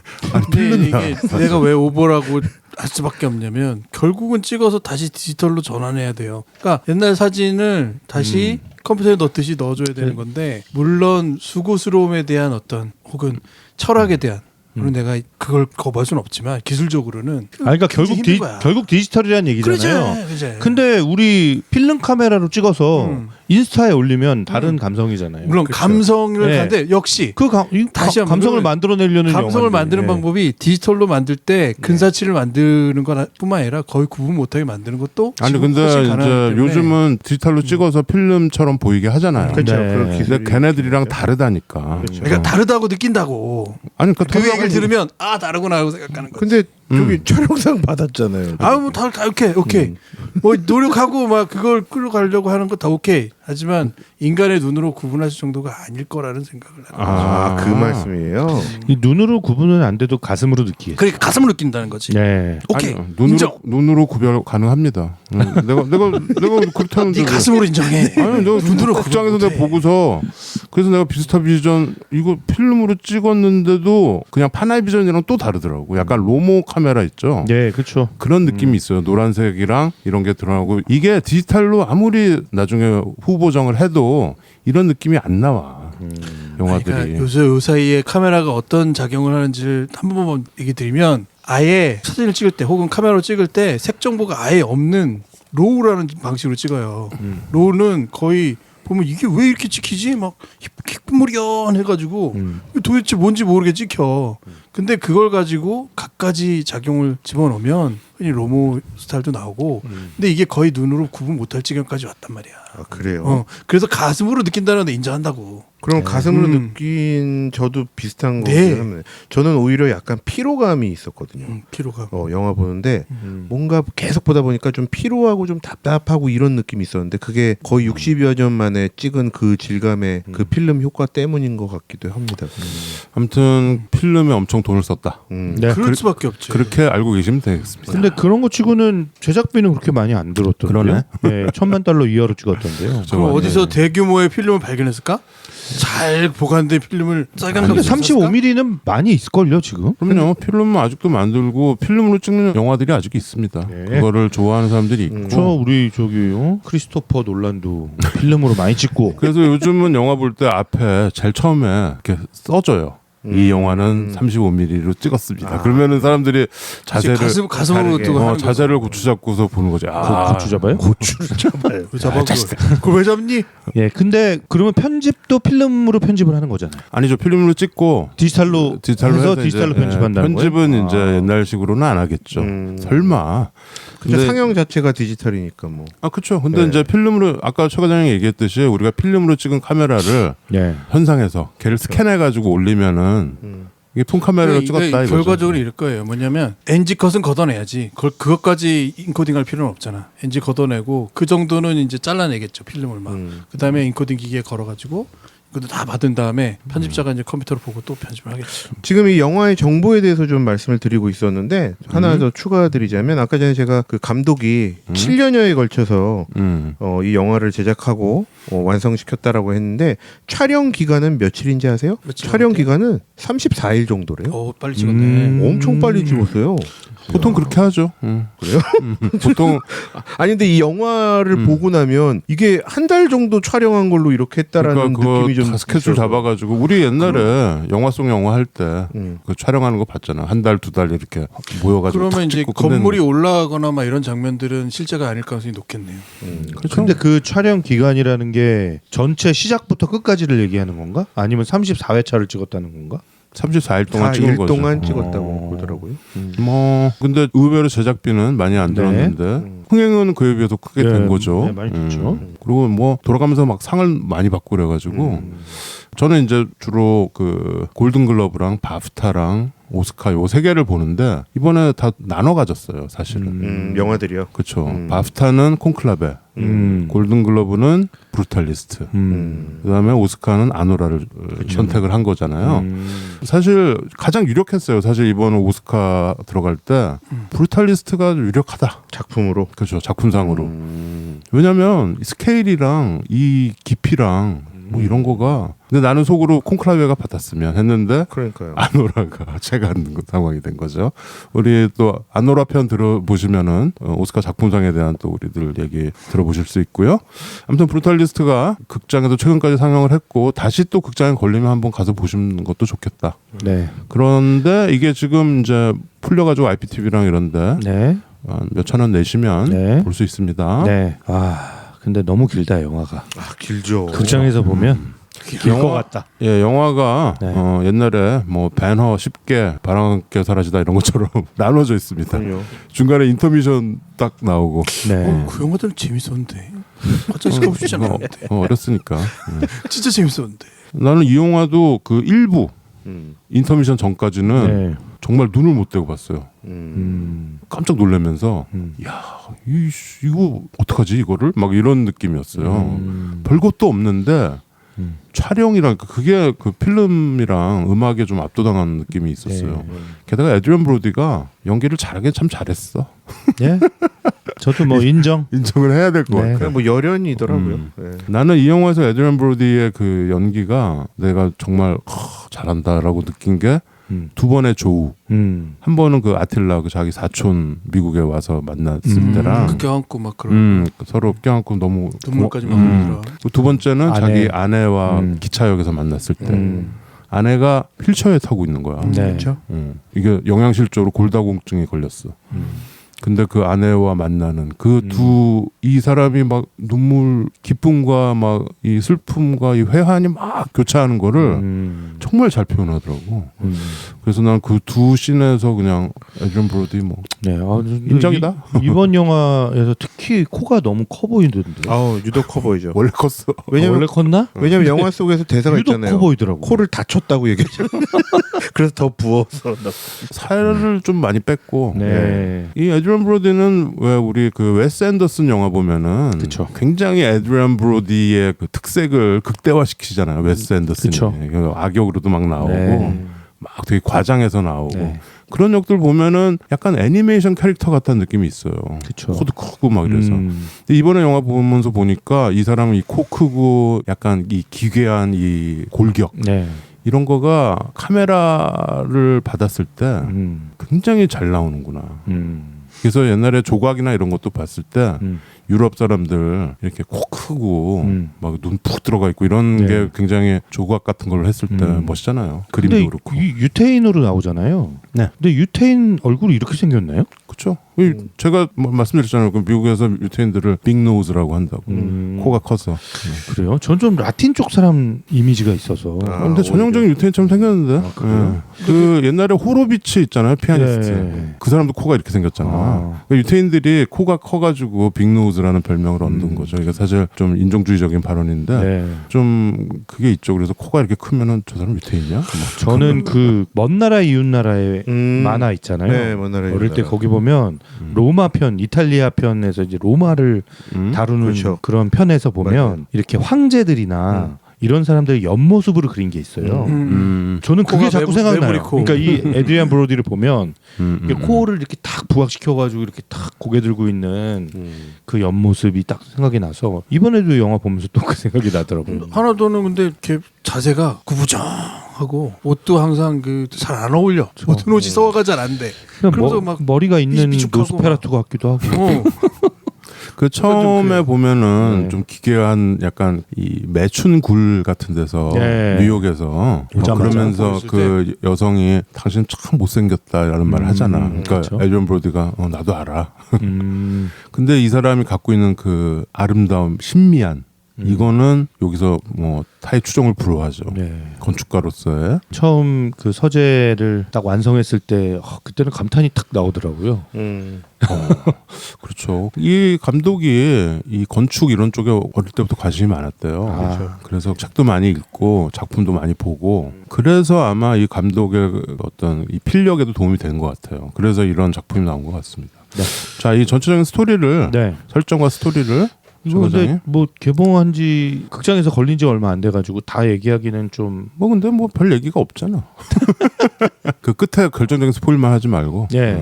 근데 이게 내가 왜 오버라고 할 수밖에 없냐면 결국은 찍어서 다시 디지털로 전환해야 돼요. 그러니까 옛날 사진을 다시 컴퓨터에 넣듯이 넣어줘야 되는 건데 물론 수고스러움에 대한 어떤 혹은 철학에 대한 물론 내가 그걸 거부할 수는 없지만 기술적으로는 그러니까 결국 힘든 거야. 결국 디지털이라는 얘기잖아요. 그렇죠. 근데 우리 필름 카메라로 찍어서 인스타에 올리면 다른 감성이잖아요. 물론 감성을 네. 가는데 역시 다시 감성을 만들어내려는 감성을 영화인데. 만드는 네. 방법이 디지털로 만들 때 근사치를 만드는 것뿐만 아니라 거의 구분 못하게 만드는 것도 아니 근데 훨씬 이제 가능하기 때문에. 요즘은 디지털로 찍어서 필름처럼 보이게 하잖아요. 그렇죠. 네. 그런 근데 기술이 걔네들이랑 다르다니까. 그러니까 다르다고 느낀다고 아니 그 얘기를 들으면 다르구나 하고 생각하는 거야. 근데 저기 촬영상 받았잖아요. 뭐 다 오케이. 뭐 노력하고 막 그걸 끌어가려고 하는 거 다 오케이. 하지만 인간의 눈으로 구분하실 정도가 아닐 거라는 생각을 하는 거죠. 그 말씀이에요. 이 눈으로 구분은 안 돼도 가슴으로 느끼겠어. 그러니까 가슴으로 느낀다는 거지. 네. 오케이. 아니, 인정. 눈으로 구별 가능합니다. 내가 그렇다는 네 가슴으로 인정해. 아니 내가 눈으로 극장에서 구분 내가 보고서 그래서 내가 비스타 비전 이거 필름으로 찍었는데도 그냥 파나이 비전이랑 또 다르더라고. 약간 로모 카메라 있죠. 네, 그렇죠. 그런 느낌이 있어요. 노란색이랑 이런 게 드러나고 이게 디지털로 아무리 나중에 후보정을 해도 이런 느낌이 안 나와. 영화들이. 그러니까 요새 요 사이에 카메라가 어떤 작용을 하는지를 한 번만 얘기 드리면 아예 사진을 찍을 때 혹은 카메라로 찍을 때 색 정보가 아예 없는 로우라는 방식으로 찍어요. 로우는 거의 보면 이게 왜 이렇게 찍히지? 막 희뿌무리연 해가지고 도대체 뭔지 모르게 찍혀. 근데 그걸 가지고 갖가지 작용을 집어넣으면 흔히 로모 스타일도 나오고 근데 이게 거의 눈으로 구분 못할 지경까지 왔단 말이야. 그래요. 그래서 가슴으로 느낀다는 데 인정한다고. 그럼 가슴으로 느낀 저도 비슷한 네. 거긴 합니다. 저는 오히려 약간 피로감이 있었거든요. 피로가. 영화 보는데 뭔가 계속 보다 보니까 좀 피로하고 좀 답답하고 이런 느낌이 있었는데 그게 거의 60여 년 만에 찍은 그 질감의 그 필름 효과 때문인 것 같기도 합니다. 아무튼 필름에 엄청 돈을 썼다. 네. 그럴 수밖에 없죠. 그렇게 알고 계시면 되겠습니다. 근데 그런 거 치고는 제작비는 그렇게 많이 안 들었던데요. 그러네. 네, $10,000 이하로 찍었던데요. 그럼 어디서 대규모의 필름을 발견했을까? 잘 보관된 필름을 쌀감각. 근데 35mm는 많이 있을걸요 지금? 그럼요. 필름은 아직도 만들고 필름으로 찍는 영화들이 아직 있습니다. 네. 그거를 좋아하는 사람들이 있고. 저 우리 저기 크리스토퍼 놀란도 필름으로 많이 찍고. 그래서 요즘은 영화 볼 때 앞에 제일 처음에 이렇게 써줘요. 이 영화는 35mm로 찍었습니다. 그러면은 사람들이 자세를 가슴으로 또 자세를 고추 잡고서 보는 거죠. 고추 잡아요? 고추를 잡아요. 잡아. 그걸 왜 잡니? 예, 근데 그러면 편집도 필름으로 편집을 하는 거잖아요. 아니죠. 필름으로 찍고 디지털로 해서 이제, 디지털로 예, 편집한다는 거예요? 편집은 이제 옛날식으로는 안 하겠죠. 설마. 근데 상영 자체가 디지털이니까 뭐. 그렇죠. 근데 네. 이제 필름으로 아까 최 과장이 얘기했듯이 우리가 필름으로 찍은 카메라를 네. 현상해서 걔를 스캔해가지고 올리면은 이게 폰 카메라로 찍었다 이거죠. 결과적으로 이럴 거예요. 뭐냐면 NG 컷은 걷어내야지. 그것까지 인코딩할 필요는 없잖아. NG 걷어내고 그 정도는 이제 잘라내겠죠. 필름을 막. 그다음에 인코딩 기기에 걸어가지고 그것도 다 받은 다음에 편집자가 이제 컴퓨터로 보고 또 편집을 하겠죠. 지금 이 영화의 정보에 대해서 좀 말씀을 드리고 있었는데 하나 더 추가드리자면 아까 전에 제가 그 감독이 7년여에 걸쳐서 이 영화를 제작하고 완성시켰다라고 했는데 촬영 기간은 며칠인지 아세요? 며칠 촬영 남았대요? 기간은 34일 정도래요. 빨리 찍었네. 엄청 빨리 찍었어요. 보통 그렇게 하죠. 그래요? 보통 아니 근데 이 영화를 보고 나면 이게 한 달 정도 촬영한 걸로 이렇게 했다라는 그러니까 그거 느낌이 좀 다 스케줄 있어서. 잡아가지고 우리 옛날에 영화 속 영화 할 때 그 촬영하는 거 봤잖아. 한 달 두 달 이렇게 모여가지고 그러면 탁 이제 찍고 끝내는 건물이 거. 올라가거나 막 이런 장면들은 실제가 아닐 가능성이 높겠네요. 그렇죠. 근데 그 촬영 기간이라는 게 전체 시작부터 끝까지를 얘기하는 건가? 아니면 34회차를 찍었다는 건가? 34일 동안 찍은 4일 거죠. 동안 찍었다고 그러더라고요. 뭐 근데 의외로 제작비는 많이 안 네. 들었는데 흥행은 그에 비해서 크게 네, 된 거죠. 네, 많이 됐죠. 그리고 뭐 돌아가면서 막 상을 많이 받고 그래가지고 저는 이제 주로 그 골든글러브랑 바프타랑 오스카 요 세 개를 보는데 이번에 다 나눠 가졌어요 사실은. 영화들이요. 그렇죠. 바프타는 콘클라베, 골든글러브는 브루탈리스트, 그다음에 오스카는 아노라를 선택을 한 거잖아요. 사실 가장 유력했어요. 사실 이번 오스카 들어갈 때 브루탈리스트가 유력하다. 작품으로. 그렇죠. 작품상으로. 왜냐면 이 스케일이랑 이 깊이랑 뭐 이런 거가 근데 나는 속으로 콘클라베가 받았으면 했는데 그러니까요. 아노라가 제가 하는 상황이 된 거죠. 우리 또 아노라 편 들어보시면은 오스카 작품상에 대한 또 우리들 얘기 들어보실 수 있고요. 아무튼 브루탈리스트가 극장에도 최근까지 상영을 했고 다시 또 극장에 걸리면 한번 가서 보시는 것도 좋겠다. 네. 그런데 이게 지금 이제 풀려가지고 IPTV랑 이런데 네. 몇천 원 내시면 네. 볼 수 있습니다. 네. 근데 너무 길다 영화가. 길죠. 극장에서 보면 길 것 같다. 예, 영화가 네. 옛날에 뭐 배너 10개 바람께 사라지다 이런 것처럼 나눠져 있습니다. 그럼요. 중간에 인터미션 딱 나오고 네. 그 영화들은 재밌었는데. 갑자기 생각해 보지 않았는데. 어렸으니까. 진짜 재밌었는데. 나는 이 영화도 그 일부 인터미션 전까지는 네. 정말 눈을 못 떼고 봤어요. 음. 깜짝 놀라면서 야 이거 어떡하지 이거를 막 이런 느낌이었어요. 별것도 없는데 촬영이랑 그게 그 필름이랑 음악에 좀 압도당한 느낌이 있었어요. 게다가 에드리안 브로디가 연기를 잘하긴 참 잘했어. 예. 저도 뭐 인정을 해야 될 것 네. 같아. 그냥 뭐 열연이더라고요. 네. 나는 이 영화에서 에드리안 브로디의 그 연기가 내가 정말 잘한다라고 느낀 게 두 번의 조우. 한 번은 그 아틸라 그 자기 사촌 미국에 와서 만났을 때랑 그 껴안고 막 그런 서로 껴안고 너무 눈물까지 막 흘리더라. 두 번째는 아내. 자기 아내와 기차역에서 만났을 때 아내가 휠체어에 타고 있는 거야. 네. 그렇죠. 이게 영양실조로 골다공증에 걸렸어. 근데 그 아내와 만나는 그 이 사람이 막 눈물, 기쁨과 막 이 슬픔과 이 회한이 막 교차하는 거를 정말 잘 표현하더라고. 그래서 난 그 두 씬에서 그냥 에드리안 브로디 뭐 네. 인정이다. 이번 영화에서 특히 코가 너무 커 보이던데. 아우 유독 커 보이죠. 원래 컸어. 왜냐면 원래 컸나? 왜냐면 영화 속에서 대사가 유독 있잖아요. 커 보이더라고. 코를 다쳤다고 얘기했잖아. 그래서 더 부어서 살을 좀 많이 뺐고. 네. 이 에드리안 브로디는 왜 우리 그 웨스 앤더슨 영화 보면은 그쵸. 굉장히 에드리안 브로디의 그 특색을 극대화시키잖아요. 웨스 앤더슨이 그쵸. 악역으로도 막 나오고 네. 막 되게 과장해서 나오고 네. 그런 역들 보면은 약간 애니메이션 캐릭터 같다는 느낌이 있어요. 그쵸. 코도 크고 막 이래서. 근데 이번에 영화 보면서 보니까 이 사람은 이 코 크고 약간 이 기괴한 이 골격 네. 이런 거가 카메라를 받았을 때 굉장히 잘 나오는구나. 그래서 옛날에 조각이나 이런 것도 봤을 때 유럽 사람들 이렇게 코 크고 막 눈 푹 들어가 있고 이런 네. 게 굉장히 조각 같은 걸 했을 때 멋있잖아요. 그림도 근데 그렇고. 유태인으로 나오잖아요. 네. 근데 유태인 얼굴이 이렇게 생겼나요? 그렇죠. 제가 뭐 말씀드렸잖아요. 그 미국에서 유태인들을 빅노즈라고 한다고. 코가 커서. 그래요? 전 좀 라틴 쪽 사람 이미지가 있어서. 근데 전형적인 유태인처럼 생겼는데. 그래요? 그 옛날에 호로비츠 있잖아요. 피아니스트. 네. 그 사람도 코가 이렇게 생겼잖아. 그러니까 유태인들이 코가 커가지고 빅노즈라는 별명을 얻는 거죠. 이게 사실 좀 인종주의적인 발언인데 네. 좀 그게 있죠. 그래서 코가 이렇게 크면은 저 사람 유태인이야? 저는 그 먼 나라 이웃 나라의 만화 있잖아요. 네, 먼 나라 어릴 이웃 때 나라. 거기 보면 로마 편, 이탈리아 편에서 이제 로마를 다루는 그렇죠. 그런 편에서 보면 맞아요. 이렇게 황제들이나 이런 사람들의 옆모습으로 그린 게 있어요. 저는 그게 코가 자꾸 매부리 생각나요. 코. 그러니까 이 에드리안 브로디를 보면 이게 코를 이렇게 탁 부각시켜가지고 이렇게 탁 고개 들고 있는 그 옆모습이 딱 생각이 나서 이번에도 영화 보면서 또 그 생각이 나더라고요. 하나 더는 근데 이렇게 자세가 구부정하고 옷도 항상 그 잘 안 어울려. 모든 옷이 소화가 잘 안 돼. 그래서 막 머리가 있는 삐죽삐죽하고 노스페라투 같기도 하고. 그 처음에 그래요. 보면은 네. 좀 기괴한 약간 이 매춘 굴 같은 데서 네. 뉴욕에서 오자마자 그러면서 보였을 그 여성이 당신 참 못생겼다라는 말을 하잖아. 그러니까 그렇죠. 에드리안 브로디가 나도 알아. 음, 근데 이 사람이 갖고 있는 그 아름다움, 신미한 이거는 여기서 뭐 타의 추종을 불허하죠. 네. 건축가로서의. 처음 그 서재를 딱 완성했을 때 그때는 감탄이 탁 나오더라고요. 그렇죠. 이 감독이 이 건축 이런 쪽에 어릴 때부터 관심이 많았대요. 그렇죠. 그래서 책도 많이 읽고 작품도 많이 보고 그래서 아마 이 감독의 어떤 이 필력에도 도움이 된 것 같아요. 그래서 이런 작품이 나온 것 같습니다. 네. 자, 이 전체적인 스토리를 네. 설정과 스토리를 이거 근데 뭐 개봉한 지 극장에서 걸린 지 얼마 안 돼 가지고 다 얘기하기는 좀 뭐 근데 뭐 별 얘기가 없잖아. 그 끝에 결정적인 스포일만 하지 말고. 예.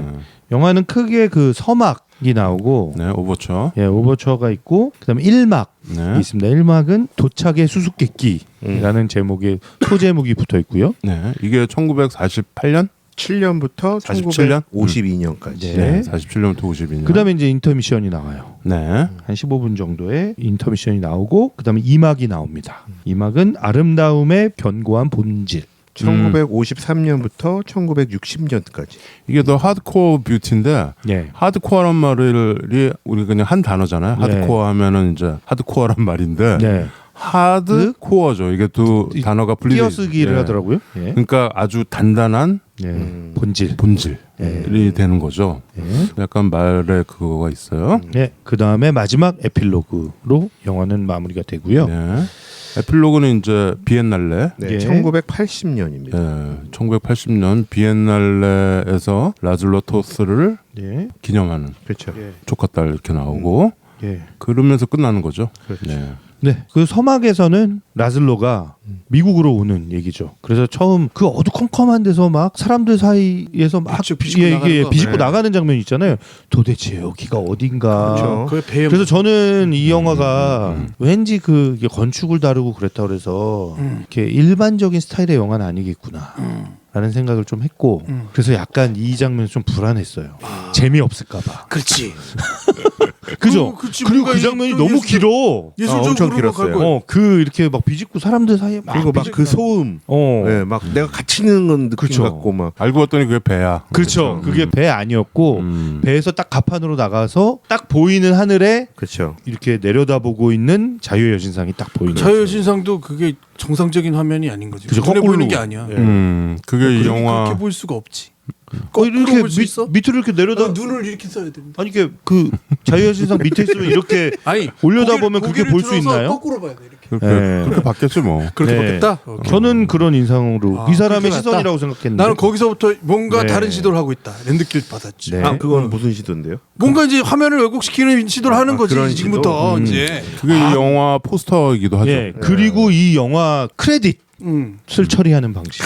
영화는 크게 그 서막이 나오고 네, 오버처. 예, 오버처가 있고 그다음에 1막이 네. 있습니다. 1막은 도착의 수수께끼라는 제목의 소제목이 붙어 있고요. 네. 이게 1948년? 7년부터 47년? 1952년까지. 네. 47년부터 52년. 그다음에 이제 인터미션이 나와요. 네. 한 15분 정도의 인터미션이 나오고 그다음에 2막이 나옵니다. 2막은 아름다움의 견고한 본질. 1953년부터 1960년까지. 이게 더 하드코어 뷰티인데 예. 하드코어란 말이 우리 그냥 한 단어잖아요. 하드코어 하면은 이제 하드코어란 말인데 네. 하드코어죠. 이게 두 단어가 분리돼 띄어쓰기를 예. 하더라고요. 예. 그러니까 아주 단단한 예. 본질. 본질이 되는 거죠. 예. 약간 말에 그거가 있어요. 네. 그다음에 마지막 에필로그로 영화는 마무리가 되고요. 네. 에필로그는 이제 비엔날레. 네, 예. 1980년입니다. 예, 1980년 비엔날레에서 라즐로 토스를 예. 기념하는 그렇죠. 조카 딸 이렇게 나오고 예. 그러면서 끝나는 거죠. 그렇죠. 네. 네, 그 서막에서는 라즐로가 미국으로 오는 얘기죠. 그래서 처음 그 어두컴컴한 데서 막 사람들 사이에서 막 비집고 나가는 거. 비집고 네. 나가는 장면 있잖아요. 도대체 여기가 어딘가. 그렇죠. 거의 배에 그래서 저는 이 영화가 왠지 그 이게 건축을 다루고 그랬다 그래서 이렇게 일반적인 스타일의 영화는 아니겠구나. 라는 생각을 좀 했고 그래서 약간 이 장면이 좀 불안했어요. 재미없을까봐. 그렇지. 그죠? 그렇지. 그리고 뭔가 그 이 장면이 또 너무 예술- 길어. 예술적으로 엄청 막 길었어요. 할 거예요. 그 이렇게 막 비집고 사람들 사이에 막 그리고 막 그 소음, 네, 막 내가 같이 있는 건 느낌 그렇죠. 같고 막 알고 봤더니 그게 배야. 그렇죠. 그게 배 아니었고 배에서 딱 갑판으로 나가서 딱 보이는 하늘에 그렇죠. 이렇게 내려다보고 있는 자유의 여신상이 딱 보이는. 자유신상도 그게 정상적인 화면이 아닌 거지. 그죠, 눈에 거꾸로. 보이는 게 아니야. 그게 이 그렇게 영화 볼 수가 없지. 이렇게 볼 수 있어? 밑으로 이렇게 내려다. 눈을 이렇게 써야 됩니다. 아니 이게 그 자유의 여신상 밑에 있으면 이렇게 아니 올려다보면 그게 고개를 볼 수 들어서 있나요? 거꾸로 봐야 돼 이렇게. 그렇게, 네. 그렇게 바뀌었지 뭐. 그렇게 네. 바뀌었다. 저는 그런 인상으로 아, 이 사람의 그렇게 시선이라고 낫다. 생각했는데. 나는 거기서부터 뭔가 네. 다른 시도를 하고 있다. 이런 느낌을 받았지. 네. 아, 그건 무슨 시도인데요? 뭔가 이제 화면을 왜곡시키는 시도를 하는 거지 그런 지금부터 시도? 이제. 그게 이 영화 포스터이기도 하죠. 예. 그리고 이 영화 크레딧을 처리하는 방식.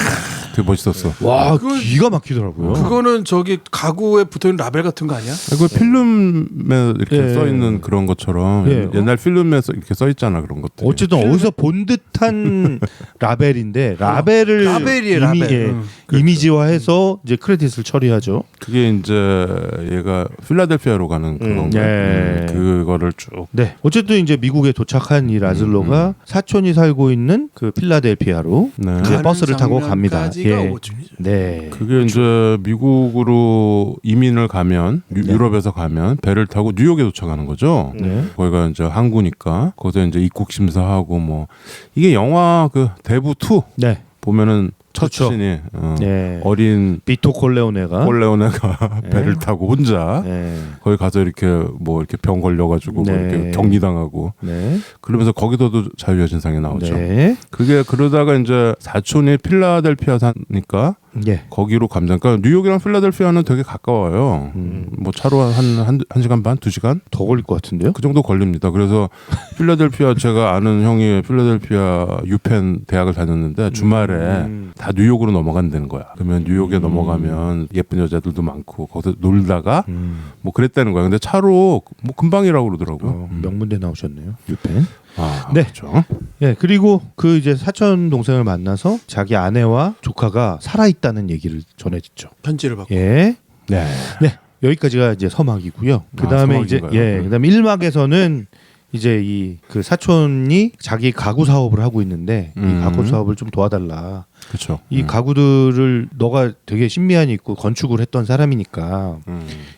되게 멋있었어. 와 그건- 기가 막히더라고요. 그거는 저기 가구에 붙어 있는 라벨 같은 거 아니야? 그 필름에 이렇게 예. 써 있는 그런 것처럼 예. 옛날 필름에 이렇게 써 있잖아 그런 것들. 어쨌든 어디서 본 듯한 라벨인데 라벨을 라벨이에요, 라벨. 예, 이미지화해서 이제 크레딧을 처리하죠. 그게 이제 얘가 필라델피아로 가는 그건 예. 그거를 쭉. 네. 어쨌든 이제 미국에 도착한 이 라즐로가 사촌이 살고 있는 그 필라델피아로 네. 이제 가는 버스를 타고 갑니다. 장면까지가 예. 오버춤이죠. 네. 그게 이제 미국으로 이민을 가면 유럽에서 가면 배를 타고 뉴욕에 도착하는 거죠. 네. 거기가 이제 항구니까 거기서 이제 입국 심사하고 뭐 이게 영화 그 대부 2 네. 보면은 첫 그렇죠. 신이 네. 어린 비토 콜레오네가 콜레오네가 네. 배를 타고 혼자 네. 거기 가서 이렇게 뭐 이렇게 병 걸려가지고 뭐 네. 이렇게 격리당하고 네. 그러면서 거기서도 자유여신상이 나오죠. 네. 그게 그러다가 이제 사촌이 필라델피아 사니까 예. 거기로 갑니다. 그러니까 뉴욕이랑 필라델피아는 되게 가까워요. 뭐 차로 한 시간 반, 2시간 더 걸릴 것 같은데요? 그 정도 걸립니다. 그래서 필라델피아 제가 아는 형이 필라델피아 유펜 대학을 다녔는데 주말에 다 뉴욕으로 넘어간다는 거야. 그러면 뉴욕에 넘어가면 예쁜 여자들도 많고 거기서 놀다가 뭐 그랬다는 거야. 근데 차로 뭐 금방이라고 그러더라고요. 명문대 나오셨네요. 유펜. 아, 네. 그렇죠. 예, 그리고 그 이제 사촌 동생을 만나서 자기 아내와 조카가 살아 있다는 얘기를 전해 듣죠. 편지를 받고. 예. 네. 네. 여기까지가 이제 서막이고요. 그다음에 이제 서막인가요? 그다음에 1막에서는 이제 이 그 사촌이 자기 가구 사업을 하고 있는데 이 가구 사업을 좀 도와달라. 그렇죠. 이 가구들을 너가 되게 신비한 있고 건축을 했던 사람이니까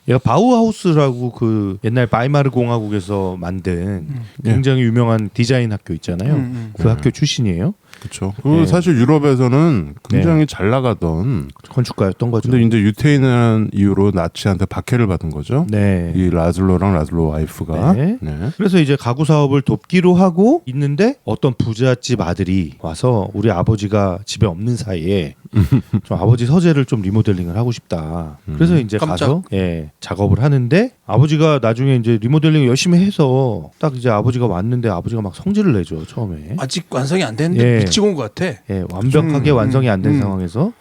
얘가 바우하우스라고 그 옛날 바이마르 공화국에서 만든 굉장히 유명한 디자인 학교 있잖아요. 그 학교 출신이에요. 그렇죠. 네. 사실 유럽에서는 굉장히 잘 나가던 건축가였던 거죠. 근데 이제 유태인이라는 이유로 나치한테 박해를 받은 거죠. 네. 이 라즐로랑 라즐로 와이프가. 네. 네. 그래서 이제 가구 사업을 돕기로 하고 있는데 어떤 부잣집 아들이 와서 우리 아버지가 집에 없는 사이에 좀 아버지 서재를 좀 리모델링을 하고 싶다. 그래서 이제 깜짝. 가서 작업을 하는데 아버지가 나중에 이제 리모델링 열심히 해서 딱 이제 아버지가 왔는데 아버지가 막 성질을 내죠 처음에. 아직 완성이 안 됐는데 예. 미치고 온 것 같아. 예, 완벽하게 완성이 안 된 상황에서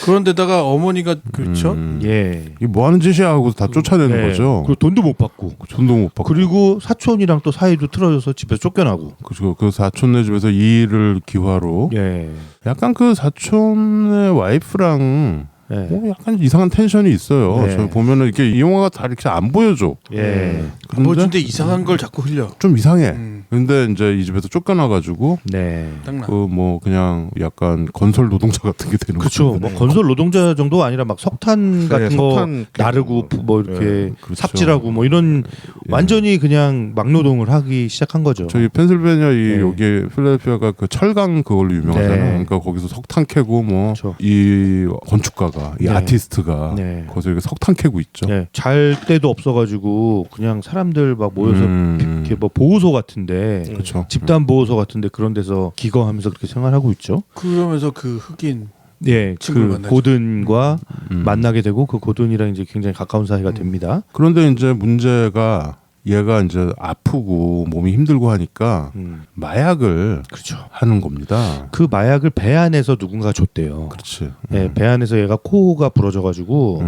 그런데다가 어머니가 그렇죠. 예. 이게 뭐 하는 짓이야 하고 다 쫓아내는 네. 거죠. 그리고 돈도 못 받고. 돈도 못 받고. 그리고 사촌이랑 또 사이도 틀어져서 집에서 쫓겨나고. 그 사촌네 집에서 이 일을 기화로 예. 약간 그 사촌의 와이프랑 예. 뭐 약간 이상한 텐션이 있어요. 네. 저 보면은 이렇게 이 영화가 다 이렇게 안 보여줘. 예. 뭐 근데 근데 이상한 걸 자꾸 흘려. 좀 이상해. 근데 이제 이 집에서 쫓겨나가지고 네. 딱 나. 그 뭐 그냥 약간 건설 노동자 같은 게 되는 그렇죠. 거죠. 뭐 건설 노동자 정도가 아니라 막 석탄 같은 거 석탄 나르고 뭐 이렇게 네, 그렇죠. 삽질하고 뭐 이런 완전히 그냥 막노동을 하기 시작한 거죠. 저기 펜실베니아 이 네. 여기 필라델피아가 그 철강 그걸로 유명하잖아요. 네. 그러니까 거기서 석탄 캐고 뭐 그렇죠. 이 건축가가 이 네. 아티스트가 네. 거기서 이렇게 석탄 캐고 있죠. 네. 잘 데도 없어가지고 그냥 사람들 막 모여서 이렇게 뭐 보호소 같은데 그렇죠. 집단 보호소 같은데 그런 데서 기거하면서 그렇게 생활하고 있죠. 그러면서 그 흑인 예, 친구를 그 만나죠. 고든과 만나게 되고 그 고든이랑 이제 굉장히 가까운 사이가 됩니다. 그런데 이제 문제가 얘가 이제 아프고 몸이 힘들고 하니까 마약을 그렇죠. 하는 겁니다. 그 마약을 배 안에서 누군가 줬대요. 그렇지. 예, 배 안에서 얘가 코가 부러져가지고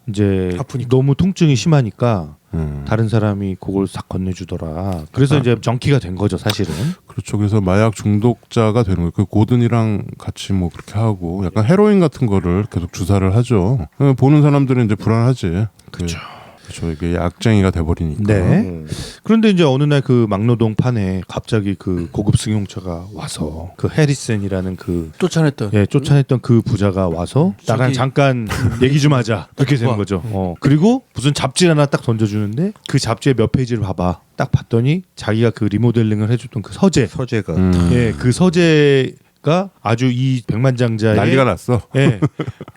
이제 아프니까. 너무 통증이 심하니까 음. 다른 사람이 그걸 싹 건네주더라. 그래서 이제 정키가 된 거죠, 사실은. 그렇죠. 그래서 마약 중독자가 되는 거예요. 그 고든이랑 같이 뭐 그렇게 하고 약간 헤로인 같은 거를 계속 주사를 하죠. 보는 사람들은 이제 불안하지. 그렇죠. 그렇죠. 이게 약쟁이가 돼버리니까. 네. 그런데 이제 어느 날 그 막노동 판에 갑자기 그 고급 승용차가 와서 그 해리슨이라는 그 쫓아냈던 예, 쫓아냈던 그 부자가 와서 나랑 저기- 잠깐 얘기 좀 하자. 그렇게 되는 와. 거죠. 그리고 무슨 잡지 하나 딱 던져주는데 그 잡지의 몇 페이지를 봐봐. 딱 봤더니 자기가 그 리모델링을 해줬던 그 서재. 서재가 예, 그 서재가 아주 이 백만장자의 난리가 났어. 예,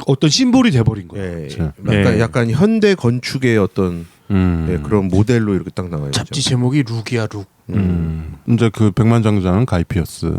어떤 심볼이 돼버린 거예요. 예, 그렇죠. 약간, 예. 약간 현대 건축의 어떤 예, 그런 모델로 이렇게 딱 나와요. 잡지 제목이 룩이야 룩. 이제 그 백만장자는 가이피어스.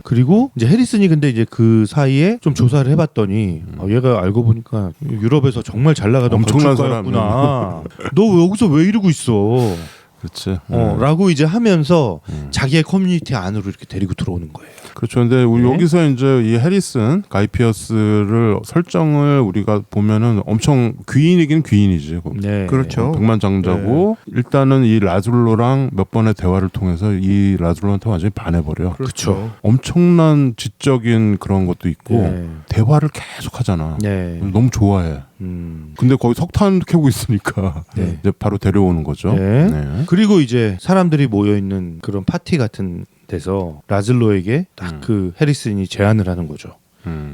그리고 이제 해리슨이 근데 이제 그 사이에 좀 조사를 해봤더니 얘가 알고 보니까 유럽에서 정말 잘 나가던 엄청난 건축가였구나. 너 여기서 왜 이러고 있어? 그렇지. 라고 이제 하면서 자기의 커뮤니티 안으로 이렇게 데리고 들어오는 거예요. 그렇죠. 근데 우리 네. 여기서 이제 이 해리슨 가이피어스를 설정을 우리가 보면은 엄청 귀인이긴 귀인이지. 네. 그렇죠. 백만장자고 일단은 이 라줄로랑 몇 번의 대화를 통해서 이 라줄로한테 완전히 반해버려. 그렇죠. 엄청난 지적인 그런 것도 있고 네. 대화를 계속 하잖아. 네. 너무 좋아해. 근데 거기 석탄 캐고 있으니까 네. 이제 바로 데려오는 거죠. 네. 네. 그리고 이제 사람들이 모여 있는 그런 파티 같은 데서 라즐로에게 딱 그 해리슨이 제안을 하는 거죠.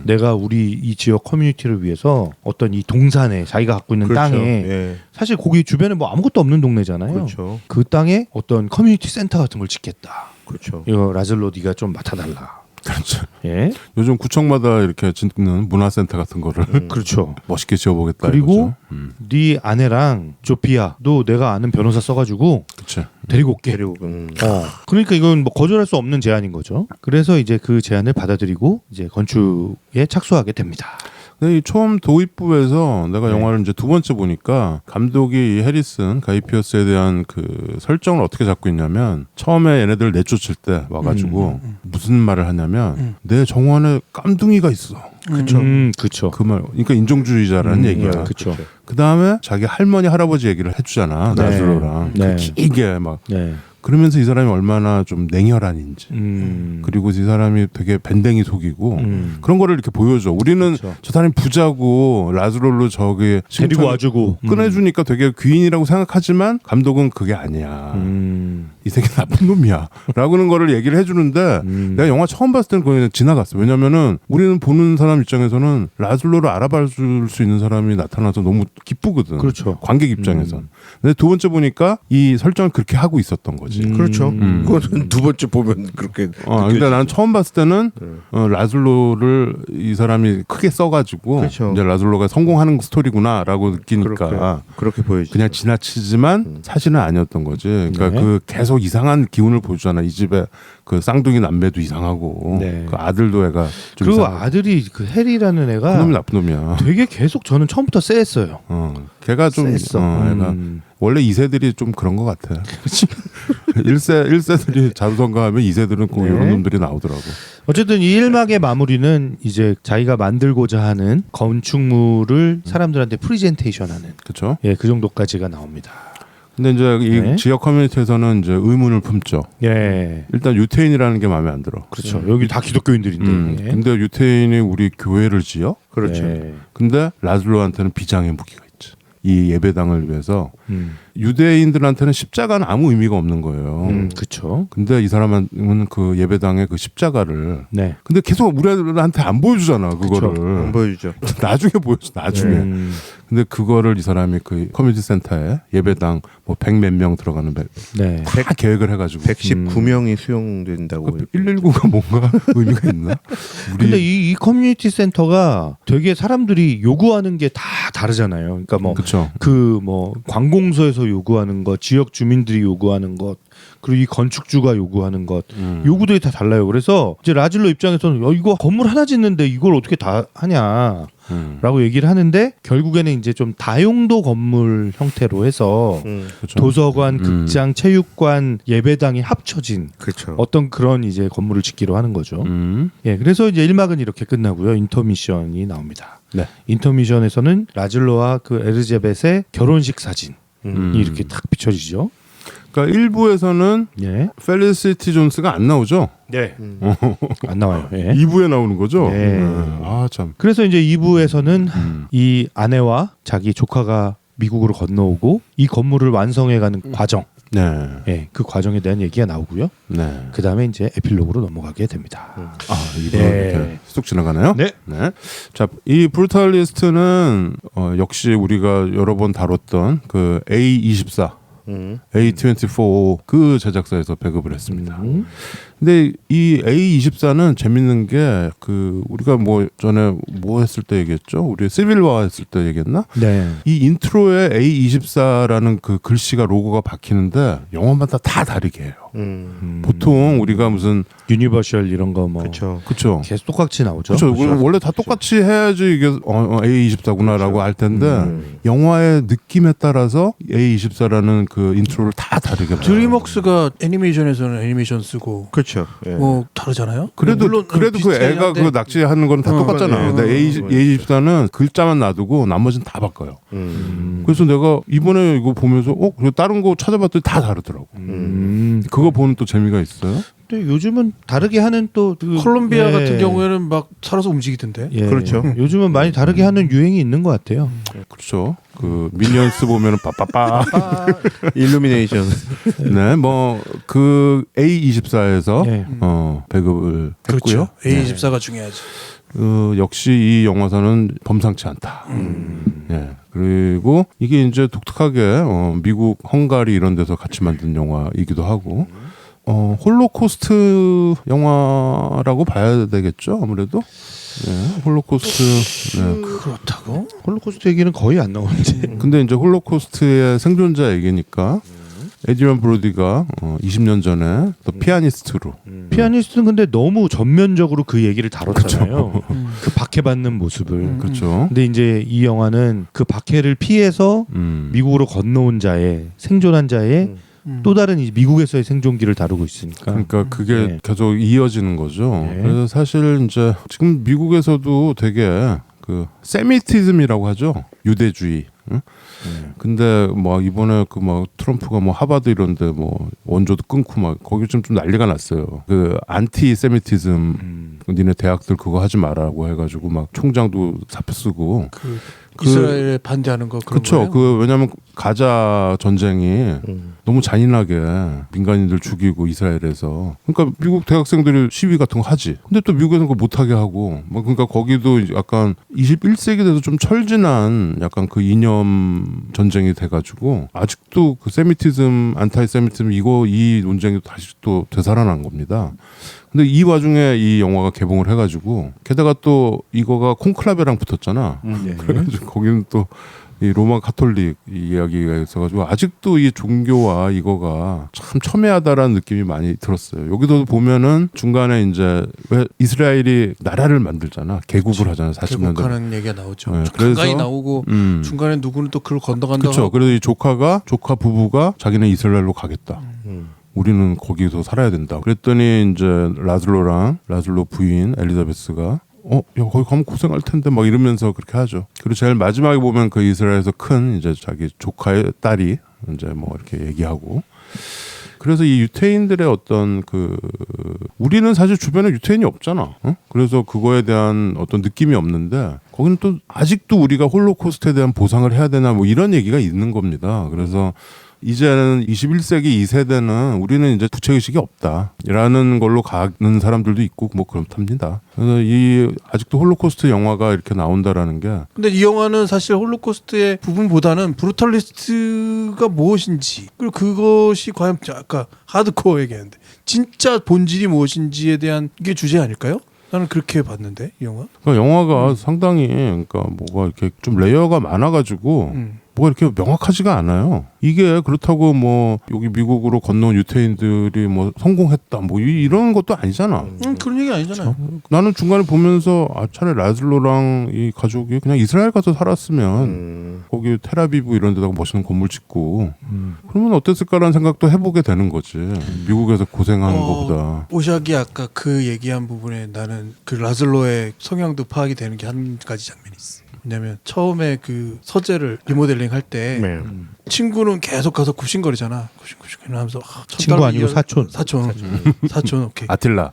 내가 우리 이 지역 커뮤니티를 위해서 어떤 이 동산에 자기가 갖고 있는 그렇죠. 땅에 예. 사실 거기 주변에 뭐 아무것도 없는 동네잖아요. 그렇죠. 그 땅에 어떤 커뮤니티 센터 같은 걸 짓겠다. 그렇죠. 이거 라즐로 네가 좀 맡아달라. 그렇죠. 예, 요즘 구청마다 이렇게 짓는 문화센터 같은 거를 그렇죠. 멋있게 지어보겠다. 그리고 이거죠. 네 아내랑 조피아도 내가 아는 변호사 써가지고 그렇죠. 데리고 올게. 데리고 그러니까 이건 뭐 거절할 수 없는 제안인 거죠. 그래서 이제 그 제안을 받아들이고 이제 건축에 착수하게 됩니다. 근데 이 처음 도입부에서 내가 네. 영화를 이제 두 번째 보니까 감독이 이 해리슨 가이피어스에 대한 그 설정을 어떻게 잡고 있냐면 처음에 얘네들 내쫓을 때 와가지고 무슨 말을 하냐면 내 정원에 깜둥이가 있어. 그렇죠. 그렇죠. 그 말, 그러니까 인종주의자라는 얘기야. 그렇죠. 그 다음에 자기 할머니 할아버지 얘기를 해주잖아. 네. 나줄로랑 네. 길게 막 네. 그러면서 이 사람이 얼마나 좀 냉혈한인지. 그리고 이 사람이 되게 밴댕이 속이고 그런 거를 이렇게 보여줘. 우리는 그렇죠. 저 사람이 부자고 라즈롤로 저기 데리고 와주고 꺼내주니까 되게 귀인이라고 생각하지만 감독은 그게 아니야. 이 새끼 나쁜 놈이야. 라고는 거를 얘기를 해주는데 내가 영화 처음 봤을 때는 그냥 지나갔어. 왜냐면은 우리는 보는 사람 입장에서는 라줄로를 알아봐 줄 수 있는 사람이 나타나서 너무 기쁘거든. 그렇죠. 관객 입장에선. 근데 두 번째 보니까 이 설정을 그렇게 하고 있었던 거지. 그렇죠. 그거는 두 번째 보면 그렇게. 근데 나는 처음 봤을 때는 라줄로를 이 사람이 크게 써가지고 그렇죠. 이제 라줄로가 성공하는 스토리구나라고 느끼니까 그렇게 보여지. 그냥 지나치지만 사실은 아니었던 거지. 그러니까 네. 그 계속 이상한 기운을 보여주잖아. 이 집에 그 쌍둥이 남매도 이상하고 네. 그 아들도 애가 좀 그리고 이상하고. 아들이 그 해리라는 애가 그놈이 나쁜 놈이야. 되게 계속 저는 처음부터 쎄했어요. 걔가 좀 쎄했어. 애가 원래 2세들이 좀 그런 것 같아. 1세들이 자수성가하면 2세들은 꼭 네. 이런 놈들이 나오더라고. 어쨌든 이 1막의 마무리는 이제 자기가 만들고자 하는 건축물을 사람들한테 프리젠테이션하는 그렇죠? 예, 그 정도까지가 나옵니다. 근데 이제 이 네. 지역 커뮤니티에서는 이제 의문을 품죠. 예. 일단 유태인이라는 게 마음에 안 들어. 그렇죠. 여기 다 기독교인들인데. 예. 근데 유태인이 우리 교회를 지어? 그렇죠. 예. 근데 라즐로한테는 비장의 무기가 있지. 이 예배당을 위해서 유대인들한테는 십자가는 아무 의미가 없는 거예요. 그렇죠. 근데 이 사람은 그 예배당의 그 십자가를 네. 근데 계속 우리한테 안 보여주잖아 그거를. 안 보여주죠. 나중에 보여줘 나중에. 근데 그거를 이 사람이 그 커뮤니티 센터에 예배당 뭐 100몇 명 들어가는 네. 다 계획을 해가지고 119명이 수용된다고. 119가 뭔가 의미가 있나? 우리 근데 이 커뮤니티 센터가 되게 사람들이 요구하는 게 다 다르잖아요. 그러니까 뭐 그쵸. 그 뭐 관공서에서 정부에서 요구하는 것, 지역 주민들이 요구하는 것, 그리고 이 건축주가 요구하는 것, 요구들이 다 달라요. 그래서 이제 라즐로 입장에서는 이거 건물 하나 짓는데 이걸 어떻게 다 하냐. 라고 얘기를 하는데 결국에는 이제 좀 다용도 건물 형태로 해서 그렇죠. 도서관, 극장, 체육관, 예배당이 합쳐진 그렇죠. 어떤 그런 이제 건물을 짓기로 하는 거죠. 예, 그래서 이제 1막은 이렇게 끝나고요. 인터미션이 나옵니다. 네. 인터미션에서는 라즐로와 그 엘리자벳의 결혼식 사진이 이렇게 딱 비춰지죠. 그러니까 1부에서는 예, 펠리시티 존스가 안 나오죠. 네, 안 나와요. 예. 2부에 나오는 거죠. 네. 아 참. 그래서 이제 2부에서는 이 아내와 자기 조카가 미국으로 건너오고 이 건물을 완성해가는 과정, 네. 예, 그 과정에 대한 얘기가 나오고요. 네. 그 다음에 이제 에필로그로 넘어가게 됩니다. 아, 이거 네. 이렇게 쑥 지나가나요? 네. 네. 자, 이 브루탈리스트는 역시 우리가 여러 번 다뤘던 그 A24, A24 그 제작사에서 배급을 했습니다. 근데 이 A24는 재밌는 게 그 우리가 뭐 전에 뭐 했을 때 얘기했죠? 우리 시빌와 했을 때 얘기했나? 네. 이 인트로에 A24라는 그 글씨가 로고가 박히는데 영화마다 다 다르게 해요. 보통 우리가 무슨 유니버셜 이런 거 뭐 그렇죠. 그쵸? 계속 똑같이 나오죠. 그렇죠. 원래 다 똑같이 해야지 이게 A24구나라고 할 텐데 영화의 느낌에 따라서 A24라는 그 인트로를 다 다르게 봐요. 드림웍스가 애니메이션에서는 애니메이션 쓰고 그렇죠. 예. 뭐 다르잖아요. 그래도 물론 그 비슷하긴 애가 한데. 그 낚시하는 건 다 똑같잖아요. 근데 A24는 글자만 놔두고 나머지는 다 바꿔요. 그래서 내가 이번에 이거 보면서 그리고 다른 거 찾아봤더니 다 다르더라고. 그거 보는 또 재미가 있어요. 근데 요즘은 다르게 하는 또 그, 콜롬비아 예. 같은 경우에는 막 살아서 움직이던데. 예. 그렇죠. 요즘은 많이 다르게 하는 유행이 있는 것 같아요. 그렇죠. 그 미니언스 보면은 빠빠빠. 일루미네이션. 네, 뭐 그 A24에서 예. 배급을 그렇죠. 했고요. A24가 중요하지. 역시 이 영화사는 범상치 않다. 예. 그리고 이게 이제 독특하게 미국, 헝가리 이런 데서 같이 만든 영화이기도 하고 홀로코스트 영화라고 봐야 되겠죠. 아무래도 네, 홀로코스트. 네. 그렇다고? 홀로코스트 얘기는 거의 안 나오는데. 근데 이제 홀로코스트의 생존자 얘기니까 에드리안 브로디가 20년 전에 또 피아니스트로 피아니스트는 근데 너무 전면적으로 그 얘기를 다뤘잖아요. 그 박해받는 모습을. 그렇죠. 근데 이제 이 영화는 그 박해를 피해서 미국으로 건너온 자의 생존한 자의 또 다른 이제 미국에서의 생존기를 다루고 있으니까. 그러니까 그게 네. 계속 이어지는 거죠. 네. 그래서 사실 이제 지금 미국에서도 되게 그 세미티즘이라고 하죠. 유대주의. 응? 근데 뭐 이번에 그 막 트럼프가 뭐 하버드 이런데 뭐 원조도 끊고 막 거기 좀 난리가 났어요. 그 안티 세미티즘 니네 대학들 그거 하지 말라고 해가지고 막 총장도 사표 쓰고. 이스라엘에 반대하는 거 그런 그렇죠. 거예요? 그 왜냐하면 가자 전쟁이 너무 잔인하게 민간인들 죽이고 이스라엘에서 그러니까 미국 대학생들이 시위 같은 거 하지. 근데 또 미국에서는 그거 못하게 하고 뭐 그러니까 거기도 약간 21세기 돼서 좀 철진한 약간 그 이념 전쟁이 돼가지고 아직도 그 세미티즘, 안타이 세미티즘 이 논쟁이 다시 또 되살아난 겁니다. 근데 이 와중에 이 영화가 개봉을 해가지고 게다가 또 이거가 콘클라베랑 붙었잖아. 그래가지고 거기는 또 이 로마 가톨릭 이 이야기가 있어가지고 아직도 이 종교와 이거가 참 첨예하다라는 느낌이 많이 들었어요. 여기도 보면은 중간에 이제 왜 이스라엘이 나라를 만들잖아. 개국을 하잖아. 40년대. 개국하는 얘기가 나오죠. 네, 가까이 그래서 나오고 중간에 누구는 또 그걸 건너간다고. 그렇죠. 그래서 이 조카 부부가 자기는 이스라엘로 가겠다. 우리는 거기서 살아야 된다. 그랬더니 이제 라즐로 부인 엘리자베스가 야, 거기 가면 고생할 텐데 막 이러면서 그렇게 하죠. 그리고 제일 마지막에 보면 그 이스라엘에서 큰 이제 자기 조카의 딸이 이제 뭐 이렇게 얘기하고. 그래서 이 유태인들의 어떤 그 우리는 사실 주변에 유태인이 없잖아. 그래서 그거에 대한 어떤 느낌이 없는데 거기는 또 아직도 우리가 홀로코스트에 대한 보상을 해야 되나 뭐 이런 얘기가 있는 겁니다. 그래서 이제는 21세기 이 세대는 우리는 이제 부채의식이 없다라는 걸로 가는 사람들도 있고 뭐 그렇답니다. 그래서 이 아직도 홀로코스트 영화가 이렇게 나온다라는 게 근데 이 영화는 사실 홀로코스트의 부분보다는 브루탈리스트가 무엇인지 그리고 그것이 과연 아까 하드코어 얘기했는데 진짜 본질이 무엇인지에 대한 게 주제 아닐까요? 나는 그렇게 봤는데 이 영화. 그러니까 영화가 상당히 그러니까 뭐가 이렇게 좀 레이어가 많아가지고 뭐가 이렇게 명확하지가 않아요. 이게 그렇다고 뭐 여기 미국으로 건너온 유태인들이 뭐 성공했다 뭐 이런 것도 아니잖아. 그런 얘기 아니잖아요. 나는 중간에 보면서 차라리 라즐로랑 이 가족이 그냥 이스라엘 가서 살았으면 거기 텔아비브 이런 데다가 멋있는 건물 짓고 그러면 어땠을까라는 생각도 해보게 되는 거지. 미국에서 고생하는 것보다. 오샥이 아까 그 얘기한 부분에 나는 그 라즐로의 성향도 파악이 되는 게 한 가지 장면이 있어. 왜냐면 처음에 그 서재를 리모델링 할 때 네. 친구는 계속 가서 굽신거리잖아. 굽신거리 하면서 친구 아니고 사촌. 사촌 오케이. 아틸라.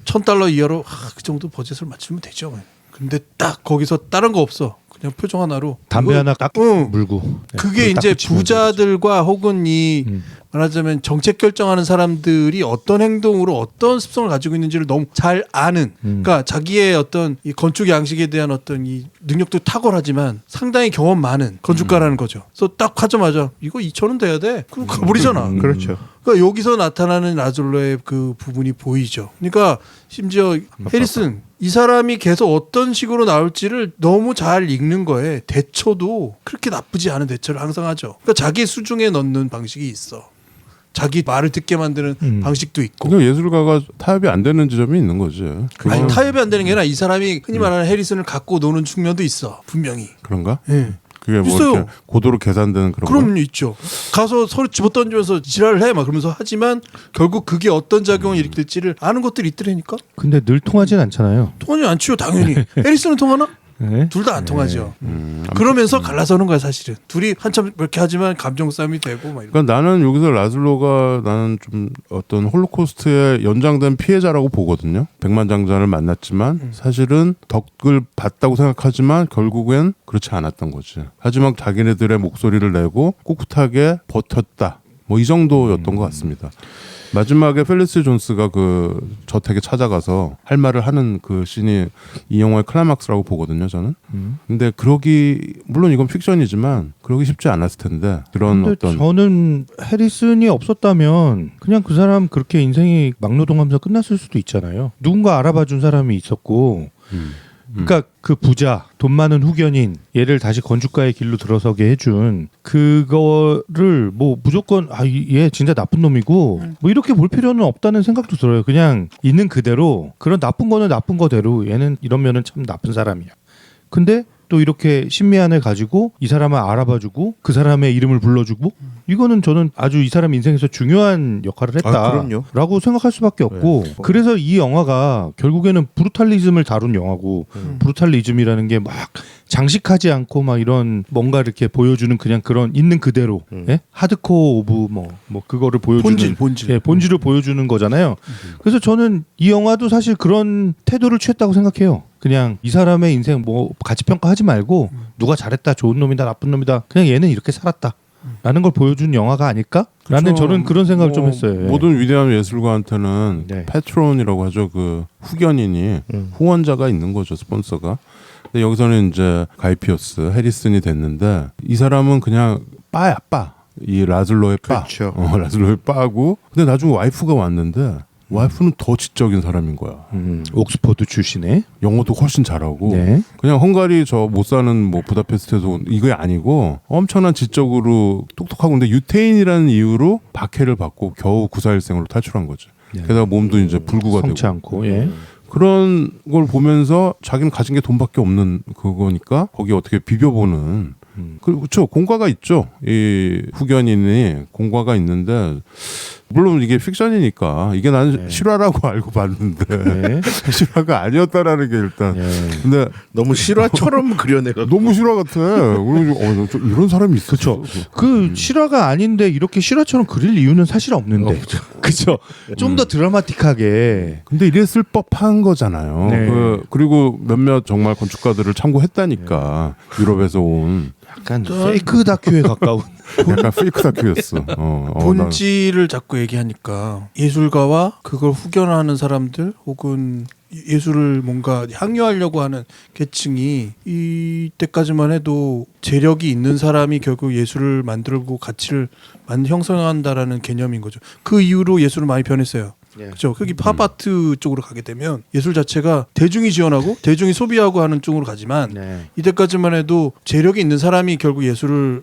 $1,000 이하로 그 정도 버젯을 맞추면 되죠. 근데 딱 거기서 다른 거 없어. 그냥 표정 하나로 담배 이거- 하나 딱 응. 물고. 그게 딱 이제 붙이면 부자들과 혹은 이 말하자면 정책 결정하는 사람들이 어떤 행동으로 어떤 습성을 가지고 있는지를 너무 잘 아는 그러니까 자기의 어떤 이 건축 양식에 대한 어떤 이 능력도 탁월하지만 상당히 경험 많은 건축가라는 거죠. 그래서 딱 하자마자 이거 2,000원 돼야 돼. 그럼 가버리잖아. 그렇죠. 그러니까 여기서 나타나는 라즐로의 그 부분이 보이죠. 그러니까 심지어 해리슨 이 사람이 계속 어떤 식으로 나올지를 너무 잘 읽는 거에 대처도 그렇게 나쁘지 않은 대처를 항상 하죠. 그러니까 자기 수중에 넣는 방식이 있어. 자기 말을 듣게 만드는 방식도 있고. 그러니까 예술가가 타협이 안 되는 지점이 있는 거지. 아니 타협이 안 되는 게 아니라 이 사람이 흔히 말하는 해리슨을 갖고 노는 측면도 있어. 분명히. 그런가? 예. 그게 뭐 있어요. 이렇게 고도로 계산되는 그런 거. 그럼 있죠. 가서 서로 집어던지면서 지랄을 해 막 그러면서 하지만 결국 그게 어떤 작용을 일으킬지를 아는 것들이 있더라니까. 근데 늘 통하진 않잖아요. 통하지 않지요 당연히. 해리슨은 통하나? 네? 둘 다 안 통하죠. 그러면서 갈라서는 거야 사실은. 둘이 한참 그렇게 하지만 감정 싸움이 되고 막 이런. 그러니까 나는 여기서 라즐로가 나는 좀 어떤 홀로코스트의 연장된 피해자라고 보거든요. 백만장자를 만났지만 사실은 덕을 봤다고 생각하지만 결국엔 그렇지 않았던 거지. 하지만 자기네들의 목소리를 내고 꿋꿋하게 버텼다. 뭐 이 정도였던 것 같습니다. 마지막에 펠리스 존스가 그 저택에 찾아가서 할 말을 하는 그 씬이 이 영화의 클라이막스라고 보거든요, 저는. 근데 그러기 물론 이건 픽션이지만 그러기 쉽지 않았을 텐데 그런 근데 어떤 저는 해리슨이 없었다면 그냥 그 사람 그렇게 인생이 막노동하면서 끝났을 수도 있잖아요. 누군가 알아봐준 사람이 있었고 그러니까 그 부자, 돈 많은 후견인 얘를 다시 건축가의 길로 들어서게 해준 그거를 뭐 무조건 얘 진짜 나쁜 놈이고 뭐 이렇게 볼 필요는 없다는 생각도 들어요. 그냥 있는 그대로 그런 나쁜 거는 나쁜 거대로 얘는 이러면은 참 나쁜 사람이야. 근데 또 이렇게 신미안을 가지고 이 사람을 알아봐주고 그 사람의 이름을 불러주고 이거는 저는 아주 이 사람 인생에서 중요한 역할을 그럼요. 했다라고 생각할 수밖에 없고 그래서 이 영화가 결국에는 브루탈리즘을 다룬 영화고 브루탈리즘이라는 게 막 장식하지 않고 막 이런 뭔가 이렇게 보여주는 그냥 그런 있는 그대로 예? 하드코어 오브 뭐 그거를 보여주는 본질. 예, 본질을 보여주는 거잖아요. 그래서 저는 이 영화도 사실 그런 태도를 취했다고 생각해요. 그냥 이 사람의 인생 뭐 가치 평가하지 말고 누가 잘했다, 좋은 놈이다, 나쁜 놈이다. 그냥 얘는 이렇게 살았다. 라는 걸 보여준 영화가 아닐까? 라는 그렇죠. 저는 그런 생각을 좀 했어요. 예. 모든 위대한 예술가한테는 네. 패트론이라고 하죠. 그 후견인이 후원자가 있는 거죠. 스폰서가. 근데 여기서는 이제 가이 피어스, 해리슨이 됐는데 이 사람은 그냥 빠야 빠. 이 라즐로의 빠. 그렇죠. 라즐로의 빠고. 근데 나중에 와이프가 왔는데 와이프는 더 지적인 사람인 거야. 옥스퍼드 출신의 영어도 훨씬 잘하고 네. 그냥 헝가리 저 못 사는 뭐 부다페스트에서 온 이게 아니고 엄청난 지적으로 똑똑하고 근데 유태인이라는 이유로 박해를 받고 겨우 구사일생으로 탈출한 거지. 네. 게다가 몸도 이제 불구가 성치 되고 않고 예. 그런 걸 보면서 자기는 가진 게 돈밖에 없는 그거니까 거기 어떻게 비벼보는 그렇죠. 공과가 있죠. 이 후견인이 공과가 있는데 물론 이게 fik션이니까 이게 나는 실화라고 알고 봤는데 네. 실화가 아니었다라는 게 일단 예. 근데 너무 실화처럼 그려내가. 너무 실화 같아. 그리고 저 이런 사람이 있어. 그렇죠. 그 실화가 아닌데 이렇게 실화처럼 그릴 이유는 사실 없는데. 그렇죠. 좀 더 드라마틱하게. 근데 이랬을 법한 거잖아요. 네. 그리고 몇몇 정말 건축가들을 참고했다니까 유럽에서 온 약간 페이크 다큐에 가까운. 약간 페이크 다큐였어. 본질을 자꾸 얘기하니까 예술가와 그걸 후견하는 사람들 혹은 예술을 뭔가 향유하려고 하는 계층이 이때까지만 해도 재력이 있는 사람이 결국 예술을 만들고 가치를 형성한다라는 개념인 거죠. 그 이후로 예술은 많이 변했어요. 그렇죠. 거기 팝아트 쪽으로 가게 되면 예술 자체가 대중이 지원하고 대중이 소비하고 하는 쪽으로 가지만 이때까지만 해도 재력이 있는 사람이 결국 예술을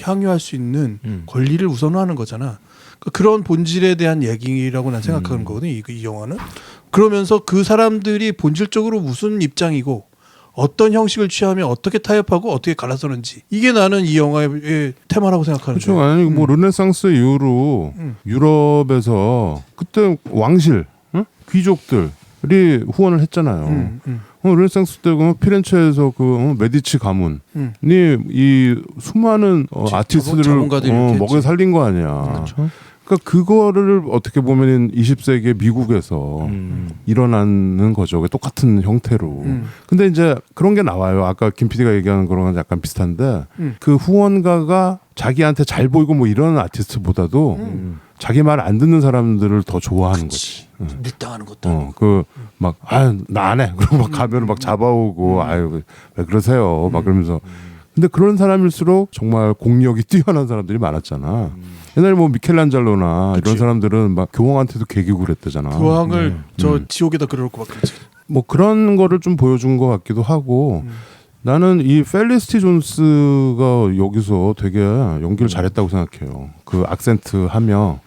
향유할 수 있는 권리를 우선화하는 거잖아. 그런 본질에 대한 얘기라고 난 생각하는 거거든요. 이 영화는. 그러면서 그 사람들이 본질적으로 무슨 입장이고 어떤 형식을 취하며 어떻게 타협하고 어떻게 갈라서는지 이게 나는 이 영화의 테마라고 생각하는데. 그렇죠. 아니 뭐 르네상스 이후로 유럽에서 그때 왕실, 귀족들이 후원을 했잖아요. 르네상스 때 피렌체에서 그 메디치 가문이 이 수많은 아티스트들을 자본가들이 이렇게 먹여 살린 거 아니야. 그렇죠. 그러니까 그거를 어떻게 보면 20세기 미국에서 일어나는 거죠. 똑같은 형태로. 근데 이제 그런 게 나와요. 아까 김 PD가 얘기하는 거랑 약간 비슷한데 그 후원가가 자기한테 잘 보이고 뭐 이런 아티스트보다도 자기 말 안 듣는 사람들을 더 좋아하는 거지. 밀당하는 것도. 막 나 안 해. 그러고 막 가면을 막 잡아오고 아유 왜 그러세요. 막 그러면서. 근데 그런 사람일수록 정말 공력이 뛰어난 사람들이 많았잖아. 옛날에 뭐 미켈란젤로나 이런 사람들은 막 교황한테도 개기고 그랬대잖아. 교황을 저 지옥에다 그려놓고 막 그러지. 뭐 그런 거를 좀 보여준 것 같기도 하고 나는 이 펠리시티 존스가 여기서 되게 연기를 잘했다고 생각해요. 그 악센트 하며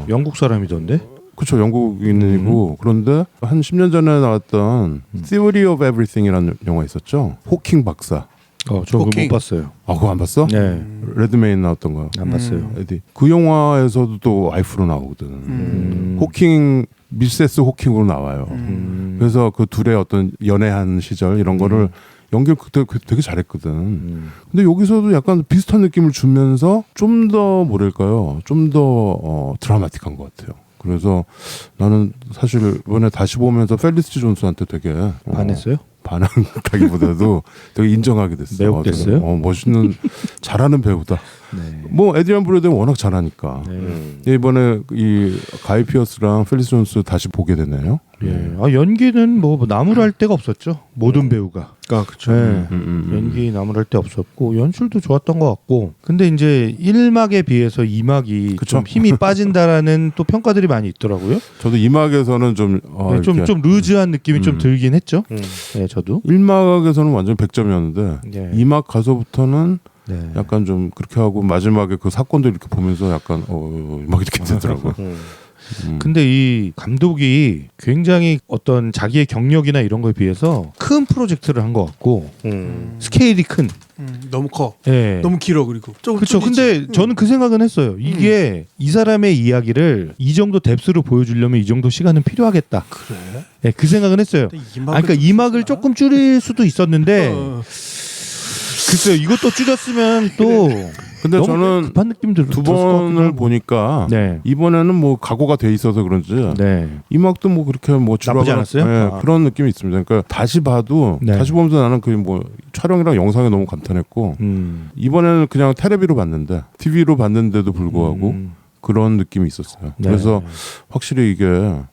영국 사람이던데? 그렇죠. 영국인이고 그런데 한 10년 전에 나왔던 Theory of Everything이라는 영화 있었죠. 호킹 박사. 저 그거 못 봤어요. 그거 안 봤어? 네, 레드메인 나왔던 거. 안 봤어요. 그 영화에서도 또 와이프로 나오거든. 호킹 미세스 호킹으로 나와요. 그래서 그 둘의 어떤 연애한 시절 이런 거를 연기를 그때 되게 잘했거든. 근데 여기서도 약간 비슷한 느낌을 주면서 좀 더 뭐랄까요? 좀 더 드라마틱한 것 같아요. 그래서 나는 사실 이번에 다시 보면서 펠리시티 존스한테 되게 반했어요? 반한다기보다도 되게 인정하게 됐어요. 매혹됐어요? 멋있는 잘하는 배우다. 뭐 에드리안 브로디 워낙 잘하니까. 이번에 이 가이 피어스랑 펠리시티 존스 다시 보게 되네요. 연기는 뭐 나무랄 데가 없었죠. 모든 배우가. 그렇죠. 연기 나무랄 데 없었고 연출도 좋았던 것 같고. 근데 이제 1막에 비해서 2막이 그쵸? 좀 힘이 빠진다라는 또 평가들이 많이 있더라고요. 저도 2막에서는 좀 좀 루즈한 느낌이 좀 들긴 했죠. 네, 저도. 1막에서는 완전 100점이었는데 네. 2막 가서부터는 네. 약간 좀 그렇게 하고 마지막에 그 사건들 이렇게 보면서 약간 막 이렇게 되더라고요. 근데 이 감독이 굉장히 어떤 자기의 경력이나 이런 거에 비해서 큰 프로젝트를 한 것 같고 스케일이 큰. 너무 커. 네. 너무 길어 그리고. 그렇죠. 근데 저는 그 생각은 했어요. 이게 이 사람의 이야기를 이 정도 뎁스로 보여주려면 이 정도 시간은 필요하겠다. 그래? 네, 그 생각은 했어요. 그러니까 2막을 조금 줄일 수도 있었는데 글쎄요. 이것도 줄였으면 또 근데 너무 저는 급한 느낌 두 번을 보니까 네. 이번에는 뭐 각오가 돼 있어서 그런지 네. 이막도 뭐 그렇게 뭐 나쁘지 않았어요? 네, 그런 느낌이 있습니다. 그러니까 다시 봐도 네. 다시 보면서 나는 그 뭐 촬영이랑 영상이 너무 감탄했고 이번에는 그냥 텔레비로 봤는데 TV로 봤는데도 불구하고 그런 느낌이 있었어요. 네. 그래서 확실히 이게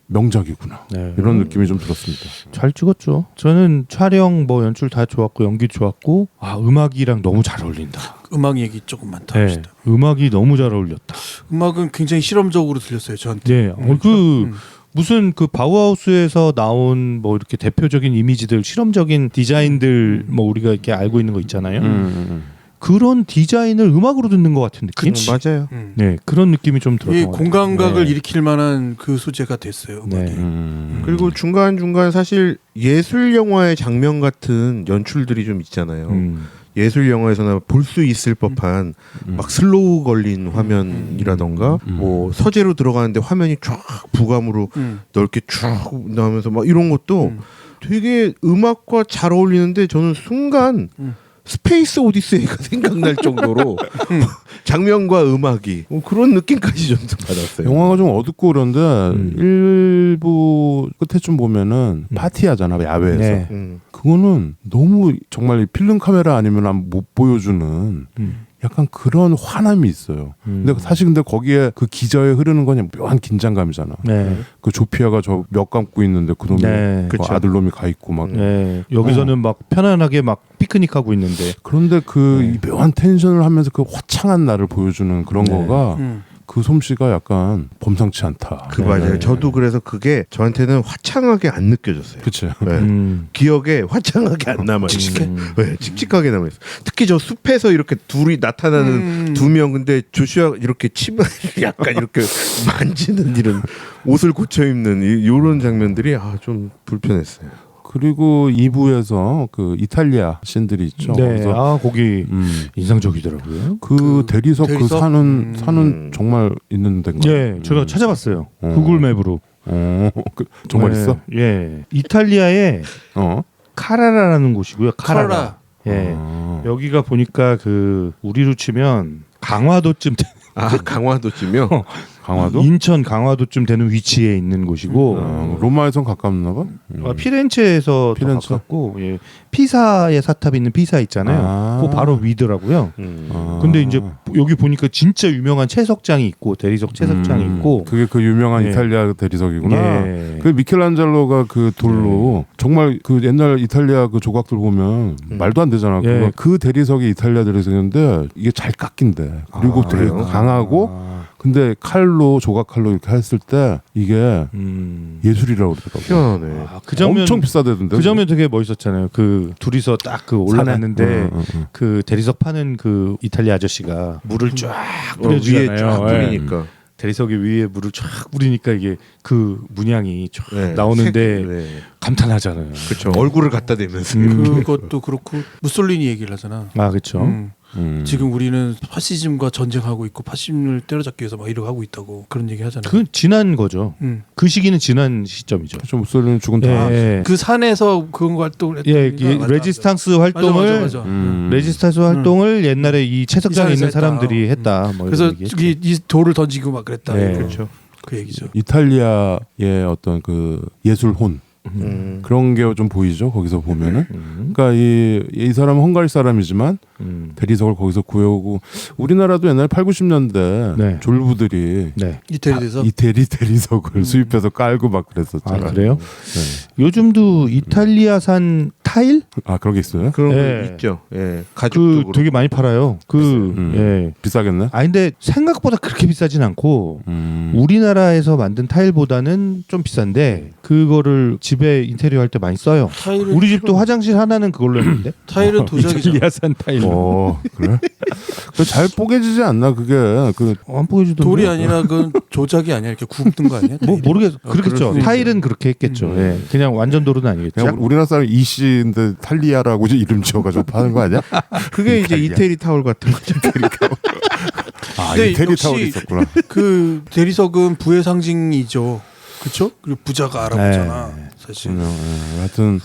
명작이구나 네. 이런 느낌이 좀 들었습니다. 잘 찍었죠. 저는 촬영 뭐 연출 다 좋았고 연기 좋았고 음악이랑 너무 잘 어울린다. 음악 얘기 조금만 더 네. 합시다. 음악이 너무 잘 어울렸다. 음악은 굉장히 실험적으로 들렸어요 저한테. 네. 무슨 그 바우하우스에서 나온 뭐 이렇게 대표적인 이미지들 실험적인 디자인들 뭐 우리가 이렇게 알고 있는 거 있잖아요. 그런 디자인을 음악으로 듣는 것 같은 느낌. 맞아요. 네, 그런 느낌이 좀 들었던 이 것 같아요. 공감각을 네. 일으킬 만한 그 소재가 됐어요. 음악이. 네. 그리고 중간중간 사실 예술 영화의 장면 같은 연출들이 좀 있잖아요. 예술 영화에서나 볼 수 있을 법한 막 슬로우 걸린 화면이라던가 뭐 서재로 들어가는데 화면이 쫙 부감으로 넓게 쭉 나오면서 막 이런 것도 되게 음악과 잘 어울리는데 저는 순간 스페이스 오디세이가 생각날 정도로 장면과 음악이 그런 느낌까지 좀 받았어요. 영화가 좀 어둡고 그런데 일부 끝에쯤 보면은 파티하잖아 야외에서. 네. 그거는 너무 정말 필름 카메라 아니면 못 보여주는 약간 그런 환함이 있어요. 근데 사실 근데 거기에 그 기저에 흐르는 건 그냥 묘한 긴장감이잖아. 네. 그 조피아가 저 몇 감고 있는데 그놈이 네. 그 아들놈이 가 있고 막. 네. 여기서는 막 편안하게 막 피크닉하고 있는데. 그런데 그 이 묘한 텐션을 하면서 그 화창한 나를 보여주는 그런 거가 그 솜씨가 약간 범상치 않다. 그 맞아요. 저도 그래서 그게 저한테는 화창하게 안 느껴졌어요. 그치. 네. 기억에 화창하게 안 남아요. 네, 칙칙하게 남아있어. 특히 저 숲에서 이렇게 둘이 나타나는 두 명, 근데 조슈아 이렇게 치마 약간 이렇게 만지는 이런 옷을 고쳐 입는 이런 장면들이 좀 불편했어요. 그리고 2부에서 그 이탈리아 씬들이 있죠. 네. 거기서 거기 인상적이더라고요. 그 대리석 그 대리석? 산은 정말 있는 데인가? 예, 제가 찾아봤어요. 구글 맵으로. 정말 네, 있어? 예. 이탈리아의 카라라라는 곳이고요. 카라라. 예. 여기가 보니까 그 우리로 치면 강화도쯤 강화도쯤요? 강화도? 인천 강화도쯤 되는 위치에 있는 곳이고 로마에선 가깝나 봐. 피렌체에서 더 피렌체? 가깝고 예. 피사의 사탑이 있는 피사 있잖아요. 그 바로 위더라고요. 근데 이제 여기 보니까 진짜 유명한 채석장이 있고 대리석 채석장이 있고 그게 그 유명한 예. 이탈리아 대리석이구나. 예. 그 미켈란젤로가 그 돌로 정말 그 옛날 이탈리아 그 조각들 보면 말도 안 되잖아. 예. 그 대리석이 이탈리아 대리석인데 이게 잘 깎인대. 그리고 되게 그래요? 강하고 근데 칼로 조각 칼로 이렇게 했을 때 이게 예술이라고 그러더라고. 희한하네. 그 장면 엄청 비싸대던데. 그 장면 되게 멋있었잖아요. 그 둘이서 딱 그 올라갔는데 그 대리석 파는 그 이탈리아 아저씨가 물을 쫙 뿌려주잖아요. 위에 쫙 예. 뿌리니까. 대리석이 위에 물을 쫙 뿌리니까 이게 그 문양이 쫙 네. 나오는데 네. 감탄하잖아요. 그렇죠. 얼굴을 갖다 대면서. 그것도 그렇고 무솔리니 얘기를 하잖아. 그렇죠. 지금 우리는 파시즘과 전쟁하고 있고 파시즘을 때려잡기 위해서 막 이러고 하고 있다고 그런 얘기 하잖아요. 그 지난 거죠. 그 시기는 지난 시점이죠. 그렇죠. 무솔리니 죽은 다. 예. 그 산에서 그런 거 활동을 했던 예, 레지스탕스 활동을 맞아. 레지스탕스 활동을 옛날에 이 채석장에 있는 했다. 사람들이 했다. 뭐 그래서 이런 얘기했죠. 이 돌을 던지고 막 그랬다. 네. 그렇죠. 그 얘기죠. 이탈리아의 어떤 그 예술혼 그런 게 좀 보이죠. 거기서 보면은. 그러니까 이 사람은 헝가리 사람이지만 대리석을 거기서 구해오고 우리나라도 옛날 8, 90년대 네. 졸부들이 네. 이태리에서 이태리 대리석을 수입해서 깔고 막 그랬었잖아요. 그래요? 네. 요즘도 이탈리아산 타일? 그런 게 있어요? 그런 예. 거 있죠. 예. 그 가죽도 되게 많이 팔아요. 예. 비싸겠네. 근데 생각보다 그렇게 비싸진 않고 우리나라에서 만든 타일보다는 좀 비싼데 그거를 집에 인테리어 할 때 많이 써요. 타일은 우리 집도 화장실 하나는 그걸로 했는데. 타일은 도자기죠. 이탈리아산 타일. 그래? 잘 뽀개지지 않나 그게 안 보여주던데. 돌이 아니라 그건 조작이 아니야. 이렇게 굽는 거 아니야? 뭐 모르겠어. 그렇겠죠. 그럴 수 타일은 그렇게 했겠죠. 예. 그냥 완전 돌은 아니겠죠. 그냥 우리나라 사람 이씨인데 탈리아라고 이제 이름 지어가지고 파는 거 아니야? 그게 이제 이태리 타올 같은 거죠. 근데 이태리 역시 타월이 있었구나. 그 대리석은 부의 상징이죠. 그렇죠? 그리고 부자가 알아보잖아. 사실. 하여튼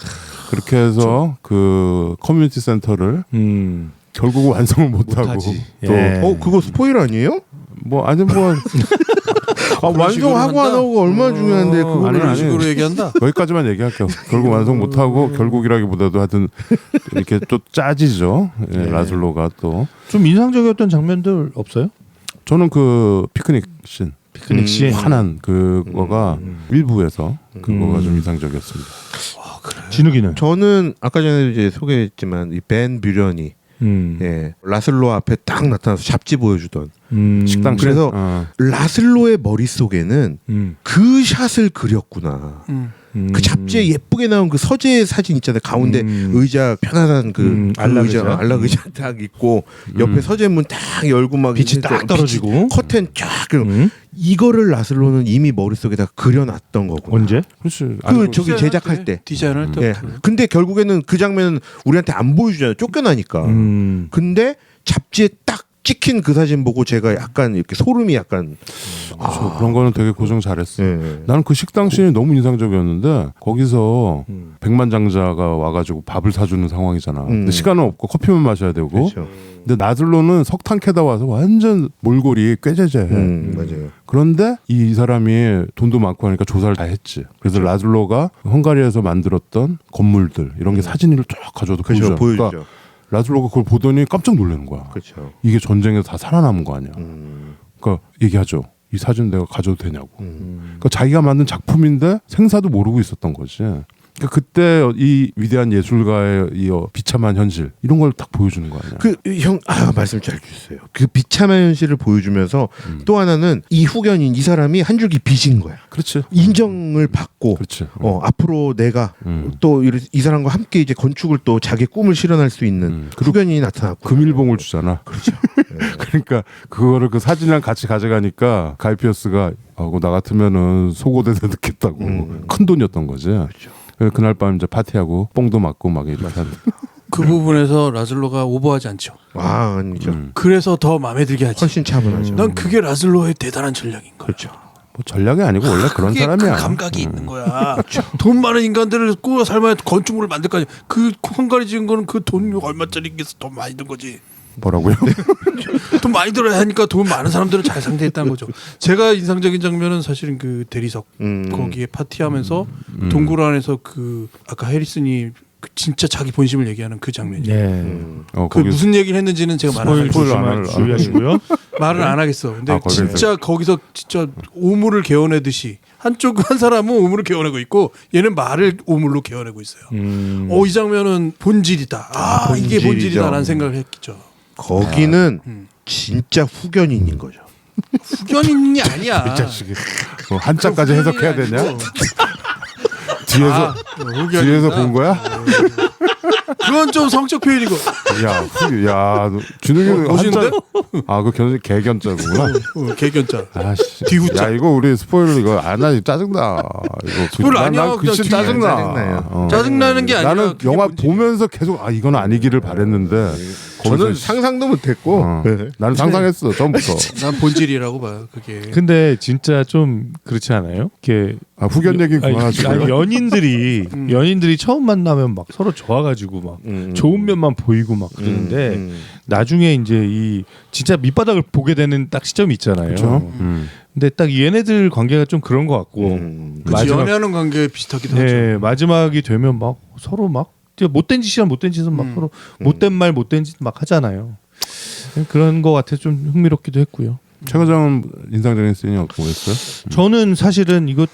그렇게 해서 그 커뮤니티 센터를 결국 완성을 못하고 못하지. 또 예. 그거 스포일 아니에요? 완성하고 안 하고가 얼마나 중요한데 그거 아니, 그런 아니. 식으로 얘기한다. 여기까지만 얘기할게요. 결국 완성 못하고 결국이라기보다도 하여튼 이렇게 또 짜지죠. 예, 라슬로가 또 좀 인상적이었던 장면들 없어요? 저는 그 피크닉 씬 피크닉 씬. 환한 그거가 일부에서 그거가 좀 인상적이었습니다. 진욱이는. 저는 아까 전에 이제 소개했지만 이 벤 뷰런이 예, 라슬로 앞에 딱 나타나서 잡지 보여주던 식당 그래서 씬? 라슬로의 머릿속에는 그 샷을 그렸구나. 그 잡지에 예쁘게 나온 그 서재 사진 있잖아요. 가운데 의자 편안한 그 안락의자. 안락의자 딱 있고 옆에 서재문 딱 열고 막 빛이 딱 떨어지고. 커튼 쫙 이거를 라슬로는 이미 머릿속에다 그려놨던 거구나. 언제? 그렇지. 그 저기 제작할 때. 디자인할 예. 때부터. 근데 결국에는 그 장면은 우리한테 안 보여주잖아요. 쫓겨나니까. 근데 잡지에 딱 찍힌 그 사진 보고 제가 약간 이렇게 소름이 약간 그런 거는 되게 고정 잘했어. 예. 나는 그 식당 씬이 너무 인상적이었는데 거기서 백만장자가 와가지고 밥을 사주는 상황이잖아. 근데 시간은 없고 커피만 마셔야 되고. 그렇죠. 근데 나들로는 석탄 캐다 와서 완전 몰골이 꾀재재해. 맞아요. 그런데 이 사람이 돈도 많고 하니까 조사를 다 했지. 그래서 라슬로가 헝가리에서 만들었던 건물들 이런 게 사진을 쫙 가져도 그렇죠. 보여줘. 보여주죠. 그러니까 라슬로가 그걸 보더니 깜짝 놀라는 거야. 그렇죠. 이게 전쟁에서 다 살아남은 거 아니야. 그러니까 얘기하죠. 이 사진 내가 가져도 되냐고. 그러니까 자기가 만든 작품인데 생사도 모르고 있었던 거지. 그러니까 그때 이 위대한 예술가의 이 비참한 현실 이런 걸 딱 보여주는 거 아니야? 말씀 잘 주셨어요. 그 비참한 현실을 보여주면서 또 하나는 이 후견인 이 사람이 한 줄기 빚인 거야. 그렇지. 인정을 받고 그렇지. 앞으로 내가 또 이 사람과 함께 이제 건축을 또 자기 꿈을 실현할 수 있는 후견인이 나타났고 금일봉을 주잖아. 그렇죠. 그러니까 그거를 그 사진이랑 같이 가져가니까 가이피어스가 나 같으면은 속옷에다 넣겠다고 큰 돈이었던 거지. 그렇죠. 그래서 그날 밤 이제 파티하고 뽕도 맞고 막 이렇게 하는. 그 부분에서 라슬로가 오버하지 않죠. 아니죠. 그래서 더 마음에 들게 하지. 훨씬 차분하죠. 난 그게 라슬로의 대단한 전략인 거야. 그렇죠. 뭐 전략이 아니고 원래 그런 그게 사람이야. 그 감각이 있는 거야. 돈 많은 인간들을 꾸어 삶아야 건축물을 만들까지 그 헝가리 지은 거는 그 돈 얼마짜리겠어? 돈 많이 든 거지. 뭐라고요? 돈 많이 들어야 하니까 돈 많은 사람들을 잘 상대했다는 거죠. 제가 인상적인 장면은 사실은 그 대리석 거기에 파티하면서 동굴 안에서 그 아까 해리슨이 그 진짜 자기 본심을 얘기하는 그 장면이에요. 네. 그 거기 무슨 얘기를 했는지는 제가 말 안 하겠어요. 주의하시고요. 말은 안 하겠어. 근데 거기서. 진짜 거기서 진짜 오물을 개어내듯이 한 사람은 오물을 개어내고 있고 얘는 말을 오물로 개어내고 있어요. 이 장면은 본질이다. 이게 본질이죠. 본질이다라는 생각을 했죠. 거기는 진짜 후견인인 거죠. 후견인이 아니야. 이 자식이 한자까지 해석해야 되냐? 뒤에서 본 거야? 그건 좀 성적 표현이고. 야, 준욱이 멋있는데? 그 개견자구나. 개견자. 아씨. 뒤후자. 야, 이거 우리 스포일러 이거 안 하니 짜증나. 이거 스포일러 아니야. 난 그냥 귀신 뒤에 짜증나요. 짜증나는 게 아니라 나는 그게 영화 뭔지. 보면서 계속 이건 아니기를 바랬는데 저는 거기서 상상도 못했고 나는 상상했어 처음부터. 난 본질이라고 봐요. 그게. 근데 진짜 좀 그렇지 않아요? 이게 후견 얘기는 그만하시고요. 연인들이 처음 만나면 막 서로 좋아가지고 막 좋은 면만 보이고 막 그러는데 나중에 이제 이 진짜 밑바닥을 보게 되는 딱 시점이 있잖아요. 그렇죠. 근데 딱 얘네들 관계가 좀 그런 것 같고 그치, 연애하는 관계 비슷하기도 하죠. 네, 마지막이 되면 막 서로 막 못된 짓이란 못된 짓은 막 서로 못된 말 못된 짓 막 하잖아요. 그런 거 같아 좀 흥미롭기도 했고요. 최 과장은 인상적인 씬이 뭐였어요? 저는 사실은 이거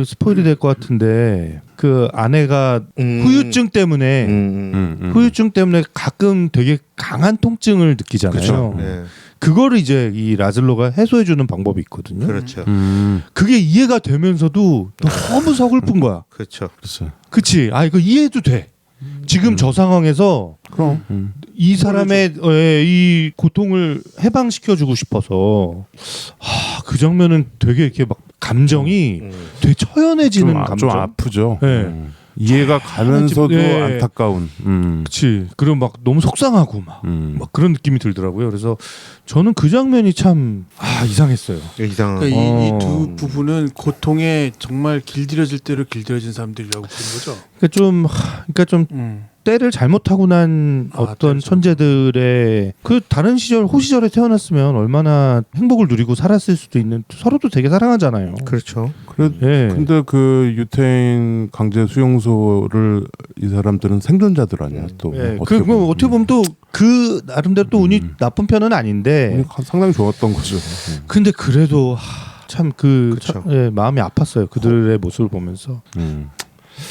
스포일이 될 것 같은데 그 아내가 후유증 때문에 후유증 때문에 가끔 되게 강한 통증을 느끼잖아요. 그쵸. 네. 그거를 이제 이 라슬로가 해소해주는 방법이 있거든요. 그렇죠. 그게 이해가 되면서도 너무 서글픈 거야. 그렇죠. 그렇죠. 그치? 이거 이해도 돼. 지금 저 상황에서 그럼. 이 사람의 이 고통을 해방시켜주고 싶어서 그 장면은 되게 이렇게 막 감정이 되게 처연해지는 감정. 좀 아프죠. 네. 이해가 가면서도 네. 안타까운. 그치. 그리고 막 너무 속상하고 막 그런 느낌이 들더라고요. 그래서 저는 그 장면이 참 이상했어요. 이상한. 그러니까 이 두 부분은 고통에 정말 길들여질 대로 길들여진 사람들이라고 보는 거죠. 그러니까 좀 때를 잘못하고 난 어떤 천재들의 그 다른 시절 호시절에 태어났으면 얼마나 행복을 누리고 살았을 수도 있는 서로도 되게 사랑하잖아요. 그렇죠. 근데 그 유태인 강제 수용소를 이 사람들은 생존자들 아니야 또. 어떻게 보면 또 그 나름대로 또 운이 나쁜 편은 아닌데 상당히 좋았던 거죠. 근데 그래도 참 그쵸. 마음이 아팠어요. 그들의 모습을 보면서.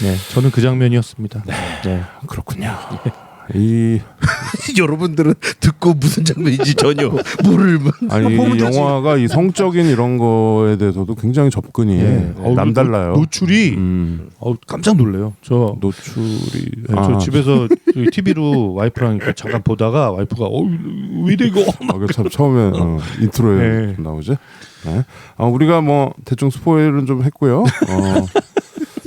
네, 저는 그 장면이었습니다. 네. 그렇군요. 여러분들은 듣고 무슨 장면인지 전혀 모르면. 아니 이 영화가 이 성적인 이런 거에 대해서도 굉장히 접근이 남달라요. 노출이 깜짝 놀래요. 저 노출이 저 집에서 TV로 와이프랑 잠깐 보다가 와이프가 왜 이래 이거 참 처음에 인트로에 나오지. 네. 우리가 뭐 대충 스포일은 좀 했고요.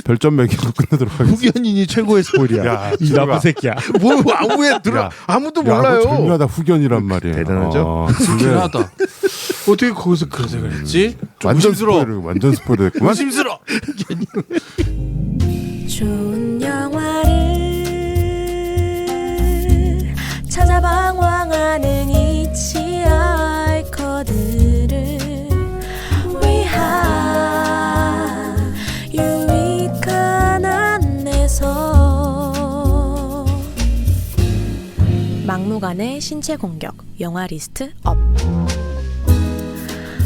별점 매기고 끝내도록 하겠습니다. 후견인이 최고의 스포일이야. 이 나쁜 새끼야. 뭐 아무도 몰라요. 절묘하다 후견이란 말이에요. 대단하죠. 불쾌하다. 어떻게 거기서 그런 생각을 했지? 완전 스포일 됐구만. 의심스러워. 좋은 영화를 찾아 방황하는 이 치알코들을 위한 유익한 안내서 막무가내 신체 공격 영화 리스트 업.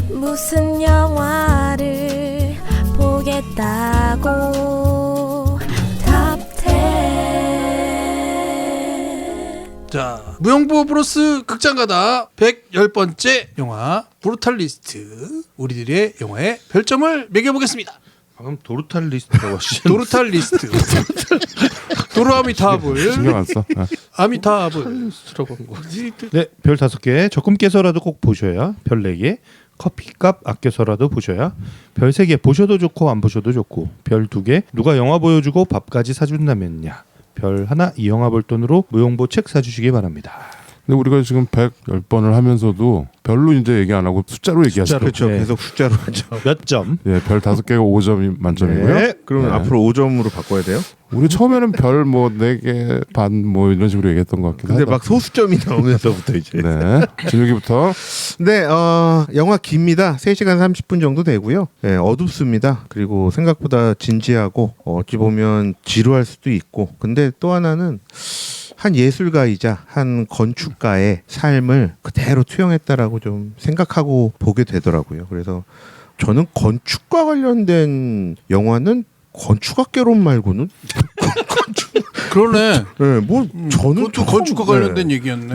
무슨 영화를 보겠다고 다 자, 무용보 브로스 극장가다 110번째 영화 브루탈리스트, 우리들의 영화에 별점을 매겨보겠습니다. 방금 도르탈리스트라고 하시죠? 도르탈리스트. 도르아미타불. 신경 안 써. 아미타불. 네, 별 5개. 적금 깨서라도 꼭 보셔야. 별 4개. 커피값 아껴서라도 보셔야. 별 3개. 보셔도 좋고 안 보셔도 좋고. 별 2개. 누가 영화 보여주고 밥까지 사준다면야. 별 1. 이 영화 볼 돈으로 무용보 책 사주시기 바랍니다. 근데 우리가 지금 110번을 하면서도 별로 이제 얘기 안 하고 숫자로 얘기하죠. 그렇죠. 네. 계속 숫자로 하죠. 몇 점? 예, 별 5개가 5점이 만점이고요. 네. 그러면 네. 앞으로 5점으로 바꿔야 돼요? 우리 처음에는 별 뭐 4개 반 뭐 이런 식으로 얘기했던 것 같긴 근데 하다. 막 소수점이 나오면서부터 이제. 네. 진욱이부터. 네, 영화 깁니다. 3시간 30분 정도 되고요. 네, 어둡습니다. 그리고 생각보다 진지하고 어찌 보면 지루할 수도 있고. 근데 또 하나는 한 예술가이자 한 건축가의 삶을 그대로 투영했다라고 좀 생각하고 보게 되더라고요. 그래서 저는 건축과 관련된 영화는 건축학개론 말고는 그러네. 네, 뭐 저는 그것도 건축과 관련된 얘기였네.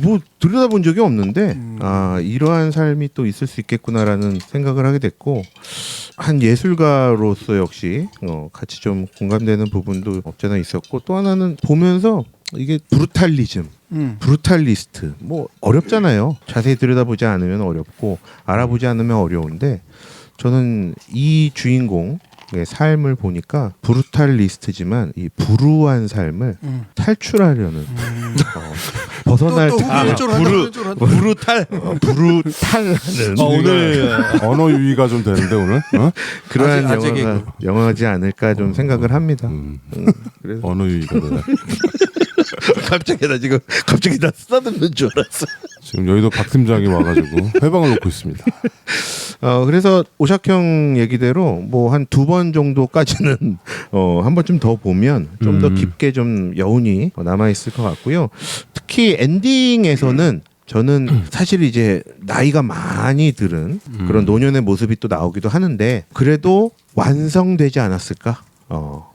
뭐 들여다본 적이 없는데 이러한 삶이 또 있을 수 있겠구나라는 생각을 하게 됐고 한 예술가로서 역시 같이 좀 공감되는 부분도 없잖아 있었고 또 하나는 보면서 이게 브루탈리즘, 브루탈리스트 뭐 어렵잖아요. 자세히 들여다보지 않으면 어렵고 알아보지 않으면 어려운데 저는 이 주인공 의 삶을 보니까 브루탈리스트지만 이 불우한 삶을 탈출하려는 벗어날 또 브루탈하는 오늘 언어 유희가 좀 되는데 오늘. 어? 그러한 아재 영화지 않을까 좀 생각을 합니다. 그래서 언어 유희가 되네. 갑자기 나 쓰다듬는 줄 알았어. 지금 여의도 박 팀장이 와가지고 회방을 놓고 있습니다. 그래서 오샥형 얘기대로 뭐 한 2번 정도까지는 한 번쯤 더 보면 좀 더 깊게 좀 여운이 남아 있을 것 같고요. 특히 엔딩에서는 저는 사실 이제 나이가 많이 들은 그런 노년의 모습이 또 나오기도 하는데 그래도 완성되지 않았을까?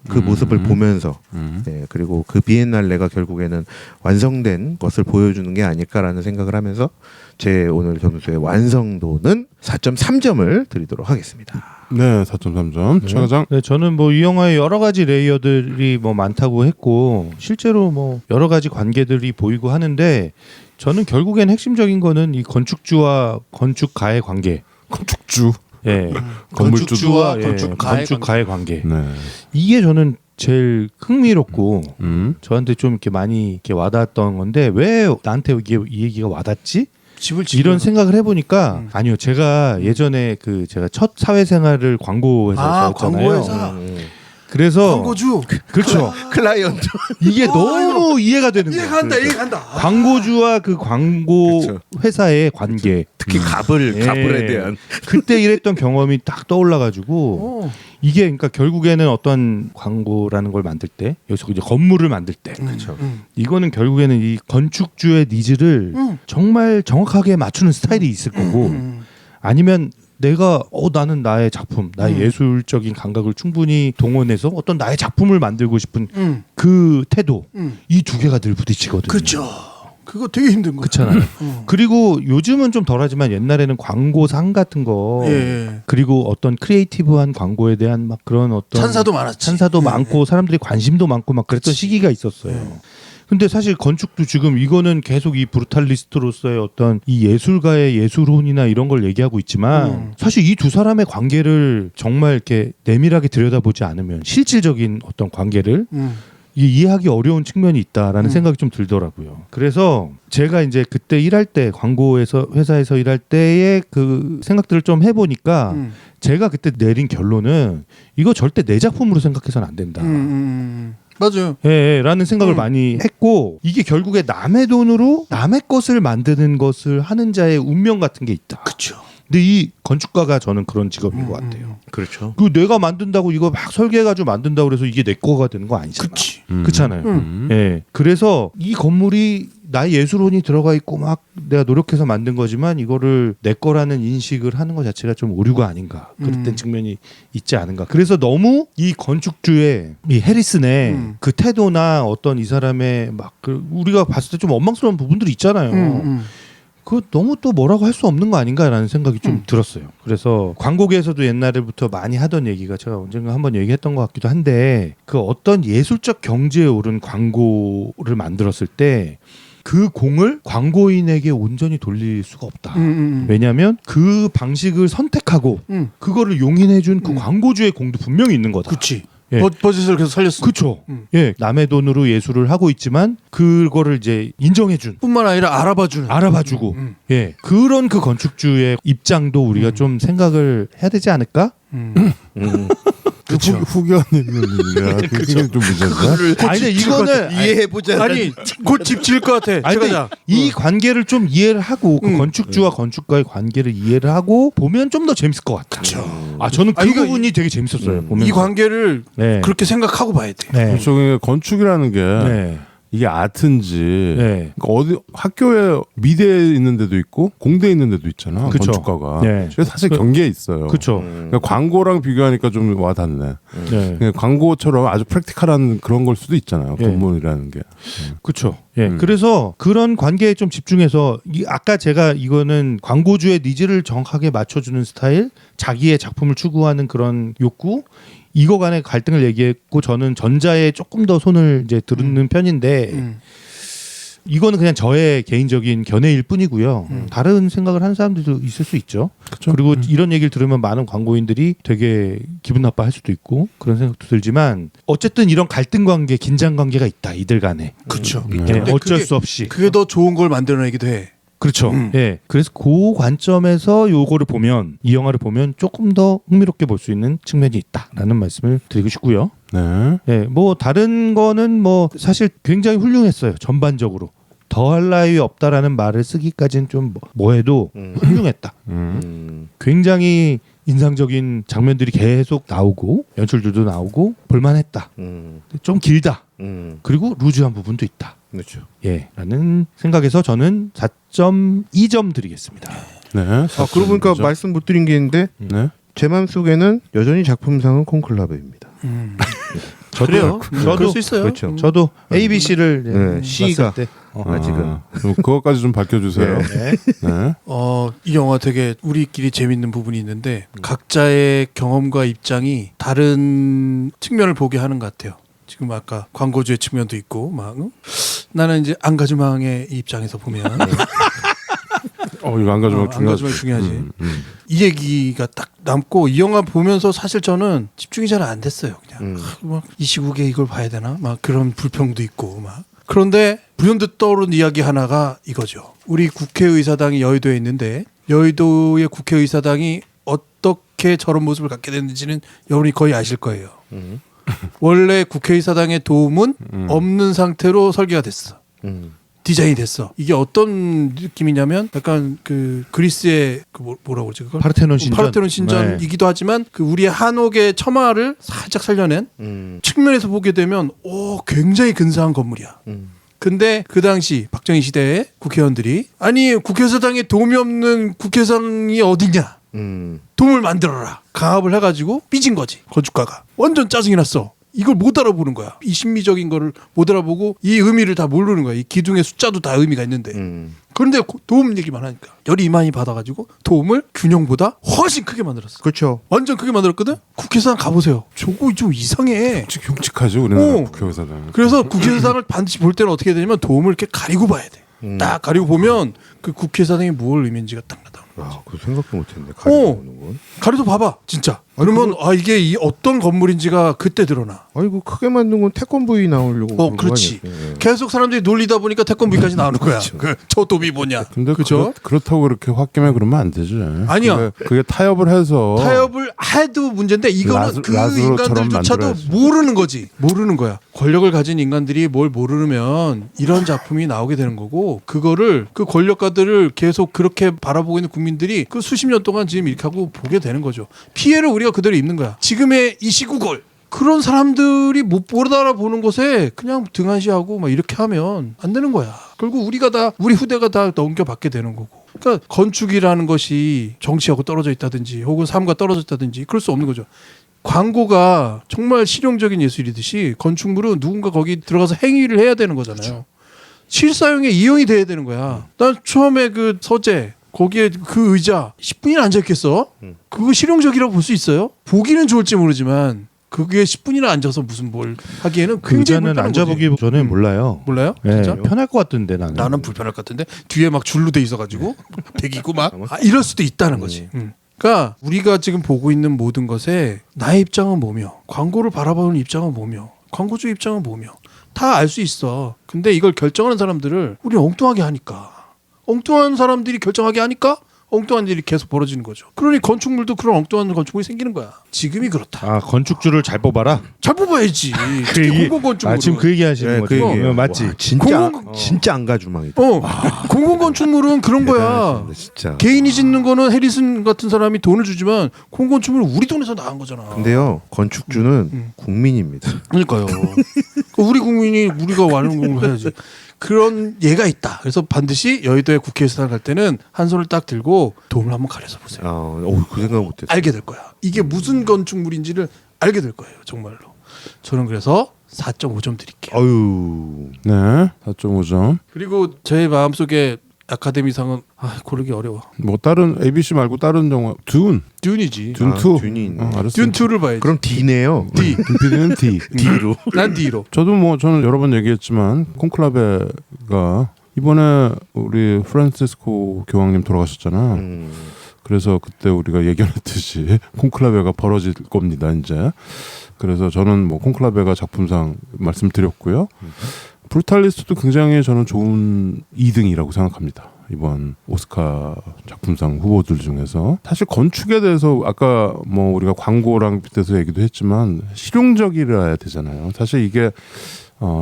그 모습을 보면서 네, 그리고 그 비엔날레가 결국에는 완성된 것을 보여주는 게 아닐까라는 생각을 하면서 제 오늘 점수의 완성도는 4.3점을 드리도록 하겠습니다. 네, 4.3점. 최 과장. 네, 저는 뭐 이 영화에 여러 가지 레이어들이 뭐 많다고 했고 실제로 뭐 여러 가지 관계들이 보이고 하는데 저는 결국엔 핵심적인 거는 이 건축주와 건축가의 관계. 건축주. 예. 건축주와 건축가의 관계. 네. 이게 저는 제일 흥미롭고 저한테 좀 이렇게 많이 이렇게 와닿았던 건데 왜 나한테 이게 이 얘기가 와닿지? 집을 이런 생각을 해보니까 아니요 제가 예전에 제가 첫 사회생활을 광고회사에서 했잖아요. 광고회사. 그래서 광고주. 그렇죠. 클라이언트 이게 너무 이해가 되는 거예요. 이해간다. 광고주와 그 광고 그렇죠. 회사의 관계. 특히 갑을에 대한 그때 일했던 경험이 딱 떠올라가지고 이게 그러니까 결국에는 어떤 광고라는 걸 만들 때 여기서 이제 건물을 만들 때 이거는 결국에는 이 건축주의 니즈를 정말 정확하게 맞추는 스타일이 있을 거고 아니면 내가 나는 나의 작품, 나의 예술적인 감각을 충분히 동원해서 어떤 나의 작품을 만들고 싶은 그 태도 이 두 개가 늘 부딪히거든요. 그렇죠. 그거 되게 힘든 거. 그렇잖아요. 그리고 요즘은 좀 덜하지만 옛날에는 광고상 같은 거 예. 그리고 어떤 크리에이티브한 광고에 대한 막 그런 어떤 찬사도 많았지. 찬사도 많고 사람들이 관심도 많고 막 그랬던 시기가 있었어요. 근데 사실 건축도 지금 이거는 계속 이 브루탈리스트로서의 어떤 이 예술가의 예술혼이나 이런 걸 얘기하고 있지만 사실 이 두 사람의 관계를 정말 이렇게 내밀하게 들여다보지 않으면 실질적인 어떤 관계를 이해하기 어려운 측면이 있다라는 생각이 좀 들더라고요. 그래서 제가 이제 그때 일할 때 광고에서 회사에서 일할 때의 그 생각들을 좀 해보니까 제가 그때 내린 결론은 이거 절대 내 작품으로 생각해서는 안 된다. 맞아요. 예, 라는 생각을 많이 했고 이게 결국에 남의 돈으로 남의 것을 만드는 것을 하는 자의 운명 같은 게 있다. 그렇죠. 근데 이 건축가가 저는 그런 직업인 것 같아요. 그렇죠. 그 내가 만든다고 이거 막 설계해가지고 만든다고 그래서 이게 내 거가 되는 거 아니잖아. 그치. 그렇잖아요. 예. 그래서 이 건물이 나의 예술혼이 들어가 있고 막 내가 노력해서 만든 거지만 이거를 내 거라는 인식을 하는 것 자체가 좀 오류가 아닌가 그랬던 측면이 있지 않은가. 그래서 너무 이 건축주의 이 해리슨의 그 태도나 어떤 이 사람의 막 그 우리가 봤을 때 좀 원망스러운 부분들이 있잖아요. 그 너무 또 뭐라고 할 수 없는 거 아닌가라는 생각이 좀 들었어요. 그래서 광고계에서도 옛날부터 많이 하던 얘기가 제가 언젠가 한번 얘기했던 것 같기도 한데 그 어떤 예술적 경지에 오른 광고를 만들었을 때 그 공을 광고인에게 온전히 돌릴 수가 없다. 왜냐하면 그 방식을 선택하고 그거를 용인해준 그 광고주의 공도 분명히 있는 거다. 그렇지. 예. 버짓을 계속 살렸어. 그렇죠. 예, 남의 돈으로 예술을 하고 있지만 그거를 이제 인정해준. 뿐만 아니라 알아봐주고. 예, 그런 그 건축주의 입장도 우리가 좀 생각을 해야 되지 않을까? 후견 있는 일이야. 그게 좀 문제인가? 아니, 이거는 이해해보자. 아니 곧 집 지을 것 같아. 아니, 제가 이 관계를 좀 이해를 하고 그 건축주와 건축가의 관계를 이해를 하고 보면 좀 더 재밌을 것 같아요. 아, 저는 그 이거 부분이 되게 재밌었어요. 보면서. 이 관계를 네. 그렇게 생각하고 봐야 돼. 네. 그렇죠. 건축이라는 게 네. 이게 아트인지 네. 그러니까 어디 학교에 미대에 있는 데도 있고 공대에 있는 데도 있잖아. 그쵸. 건축가가. 네. 그래서 사실 경계에 있어요. 그렇죠. 그러니까 광고랑 비교하니까 좀 와닿네. 네. 그냥 광고처럼 아주 프랙티컬한 그런 걸 수도 있잖아요. 예. 건물이라는 게. 그렇죠. 예. 그래서 그런 관계에 좀 집중해서 아까 제가 이거는 광고주의 니즈를 정확하게 맞춰주는 스타일, 자기의 작품을 추구하는 그런 욕구, 이거 간의 갈등을 얘기했고 저는 전자에 조금 더 손을 이제 두르는 편인데 이거는 그냥 저의 개인적인 견해일 뿐이고요. 다른 생각을 하는 사람들도 있을 수 있죠. 그쵸? 그리고 이런 얘기를 들으면 많은 광고인들이 되게 기분 나빠할 수도 있고 그런 생각도 들지만 어쨌든 이런 갈등 관계, 긴장 관계가 있다 이들 간에. 그렇죠. 예, 어쩔 수 없이. 그게 더 좋은 걸 만들어내기도 해. 그렇죠. 예. 그래서 그 관점에서 요거를 보면 이 영화를 보면 조금 더 흥미롭게 볼 수 있는 측면이 있다라는 말씀을 드리고 싶고요. 네. 예. 뭐 다른 거는 뭐 사실 굉장히 훌륭했어요. 전반적으로. 더할 나위 없다라는 말을 쓰기까지는 좀 뭐해도 훌륭했다. 굉장히 인상적인 장면들이 계속 나오고 연출들도 나오고 볼만했다. 좀 길다. 그리고 루즈한 부분도 있다. 그렇죠. 예, 라는 생각에서 저는 4.2점 드리겠습니다. 네. 그러고 보니까 말씀 못 드린 게 있는데 네. 제 마음속에는 여전히 작품상은 콘클라베입니다. 그래요. 저도 그럴 수 있어요. 그렇죠. 저도 A, B, C를 네, C가 아직은 그럼 그것까지 좀 밝혀주세요. 네. 네. 이 영화 되게 우리끼리 재밌는 부분이 있는데 각자의 경험과 입장이 다른 측면을 보게 하는 것 같아요. 지금 아까 광고주의 측면도 있고 막 나는 이제 안가주망의 입장에서 보면 이거 안 가져가면 안가주망이 중요하지. 이 얘기가 딱 남고 이 영화 보면서 사실 저는 집중이 잘 안 됐어요. 그냥 막 이 시국에 이걸 봐야 되나 막 그런 불평도 있고 막 그런데 불현듯 떠오른 이야기 하나가 이거죠. 우리 국회의사당이 여의도에 있는데 여의도의 국회의사당이 어떻게 저런 모습을 갖게 됐는지는 여러분이 거의 아실 거예요. 원래 국회의사당의 도움은 없는 상태로 설계가 됐어. 디자인이 됐어. 이게 어떤 느낌이냐면 약간 그 그리스의 그 뭐라고 그러지 그걸? 파르테논 신전이기도 하지만 그 우리의 한옥의 처마를 살짝 살려낸 측면에서 보게 되면 굉장히 근사한 건물이야. 근데 그 당시 박정희 시대의 국회의원들이 아니 국회의사당에 도움이 없는 국회의사당이 어디냐? 도움을 만들어라. 가압을 해가지고 삐진 거지. 건축가가. 완전 짜증이 났어. 이걸 못 알아보는 거야. 이 심미적인 거를 못 알아보고 이 의미를 다 모르는 거야. 이 기둥의 숫자도 다 의미가 있는데. 그런데 도움 얘기만 하니까 열이 이만히 받아가지고 도움을 균형보다 훨씬 크게 만들었어. 그렇죠. 완전 크게 만들었거든. 국회의사당 가보세요. 저거 좀 이상해. 흉측하죠 우리나라 국회의사당. 그래서 국회의사당을 반드시 볼 때는 어떻게 되냐면 도움을 이렇게 가리고 봐야 돼. 딱 가리고 보면 그 국회의사당이 뭘 의미인지가 딱 나타나는 거지. 그 생각도 못했네. 가리는 건. 가려서 봐봐 진짜. 그러면 이게 어떤 건물인지가 그때 드러나. 아이고 크게 만든 건 태권브이 나오려고. 그런 거 그렇지. 아니에요? 계속 사람들이 놀리다 보니까 태권브이까지 나오는 거야. 저 도움이 뭐냐. 근데 그죠? 그렇다고 그렇게 홧김에 그러면 안 되지. 아니야. 그게 타협을 해서 타협을 해도 문제인데 이거는 그 라즈로처럼 인간들조차도 만들어야지. 모르는 거지. 모르는 거야. 권력을 가진 인간들이 뭘 모르면 이런 작품이 나오게 되는 거고 그거를 그 권력가들을 계속 그렇게 바라보고 있는 국민들이 그 수십 년 동안 지금 이렇게 하고 보게 되는 거죠. 피해를 우리가 그대로 입는 거야. 지금의 이 시국을 그런 사람들이 못 알아보는 것에 그냥 등한시하고 막 이렇게 하면 안 되는 거야. 결국 우리 후대가 다 넘겨받게 되는 거고. 그러니까 건축이라는 것이 정치하고 떨어져 있다든지 혹은 삶과 떨어져 있다든지 그럴 수 없는 거죠. 광고가 정말 실용적인 예술이듯이 건축물은 누군가 거기 들어가서 행위를 해야 되는 거잖아요. 그렇죠. 실사용에 이용이 돼야 되는 거야. 난 처음에 그 서재 거기에 그 의자 10분이나 앉아있겠어? 그거 실용적이라고 볼 수 있어요? 보기는 좋을지 모르지만 그게 10분이나 앉아서 무슨 뭘 하기에는 그 굉장히 의자는 불편한 앉아보기 거지. 전에 몰라요. 몰라요? 네, 진짜? 편할 것 같은데 나는 불편할 것 같은데 뒤에 막 줄로 돼 있어가지고 베기고 막 이럴 수도 있다는 거지. 그러니까 우리가 지금 보고 있는 모든 것에 나의 입장은 뭐며 광고를 바라보는 입장은 뭐며 광고주 입장은 뭐며 다 알 수 있어. 근데 이걸 결정하는 사람들을 우리 엉뚱하게 하니까 엉뚱한 사람들이 결정하게 하니까 엉뚱한 일이 계속 벌어지는 거죠. 그러니 건축물도 그런 엉뚱한 건축물이 생기는 거야. 지금이 그렇다. 아 건축주를 잘 뽑아라. 잘 뽑아야지. 공공건축물. 아 지금 그 얘기 하시는 네, 거죠? 그 얘기예요. 맞지. 와, 진짜 공공- 진짜 안가주망이다. 공공건축물은 그런 거야. 대단하신데, 진짜. 개인이 짓는 거는 해리슨 같은 사람이 돈을 주지만 공공건축물은 우리 돈에서 나간 거잖아. 근데요 건축주는 국민입니다. 그러니까요. 우리 국민이 우리가 완공을 해야지. 그런 예가 있다. 그래서 반드시 여의도의 국회의사당 갈 때는 한 손을 딱 들고 도움을 한번 가려서 보세요. 그 생각 못했어. 알게 될 거야. 이게 무슨 건축물인지를 알게 될 거예요. 정말로. 저는 그래서 4.5점 드릴게요. 아유. 네, 4.5점. 그리고 제 마음속에 아카데미상은 고르기 어려워. 뭐 다른 ABC 말고 다른 영화 듄 듄이지. 듄 아, 2. 듄이 있네. 알았어. 듄 2를 봐야지. 그럼 D네요. D. 김PD는 D. D로. 난 D로. 저도 뭐 저는 여러 번 얘기했지만 콘클라베가 이번에 우리 프란시스코 교황님 돌아가셨잖아. 그래서 그때 우리가 예견했듯이 콘클라베가 벌어질 겁니다. 이제. 그래서 저는 뭐 콘클라베가 작품상 말씀드렸고요. 브루탈리스트도 굉장히 저는 좋은 2등이라고 생각합니다. 이번 오스카 작품상 후보들 중에서 사실 건축에 대해서 아까 뭐 우리가 광고랑 빗대서 얘기도 했지만 실용적이라야 되잖아요. 사실 이게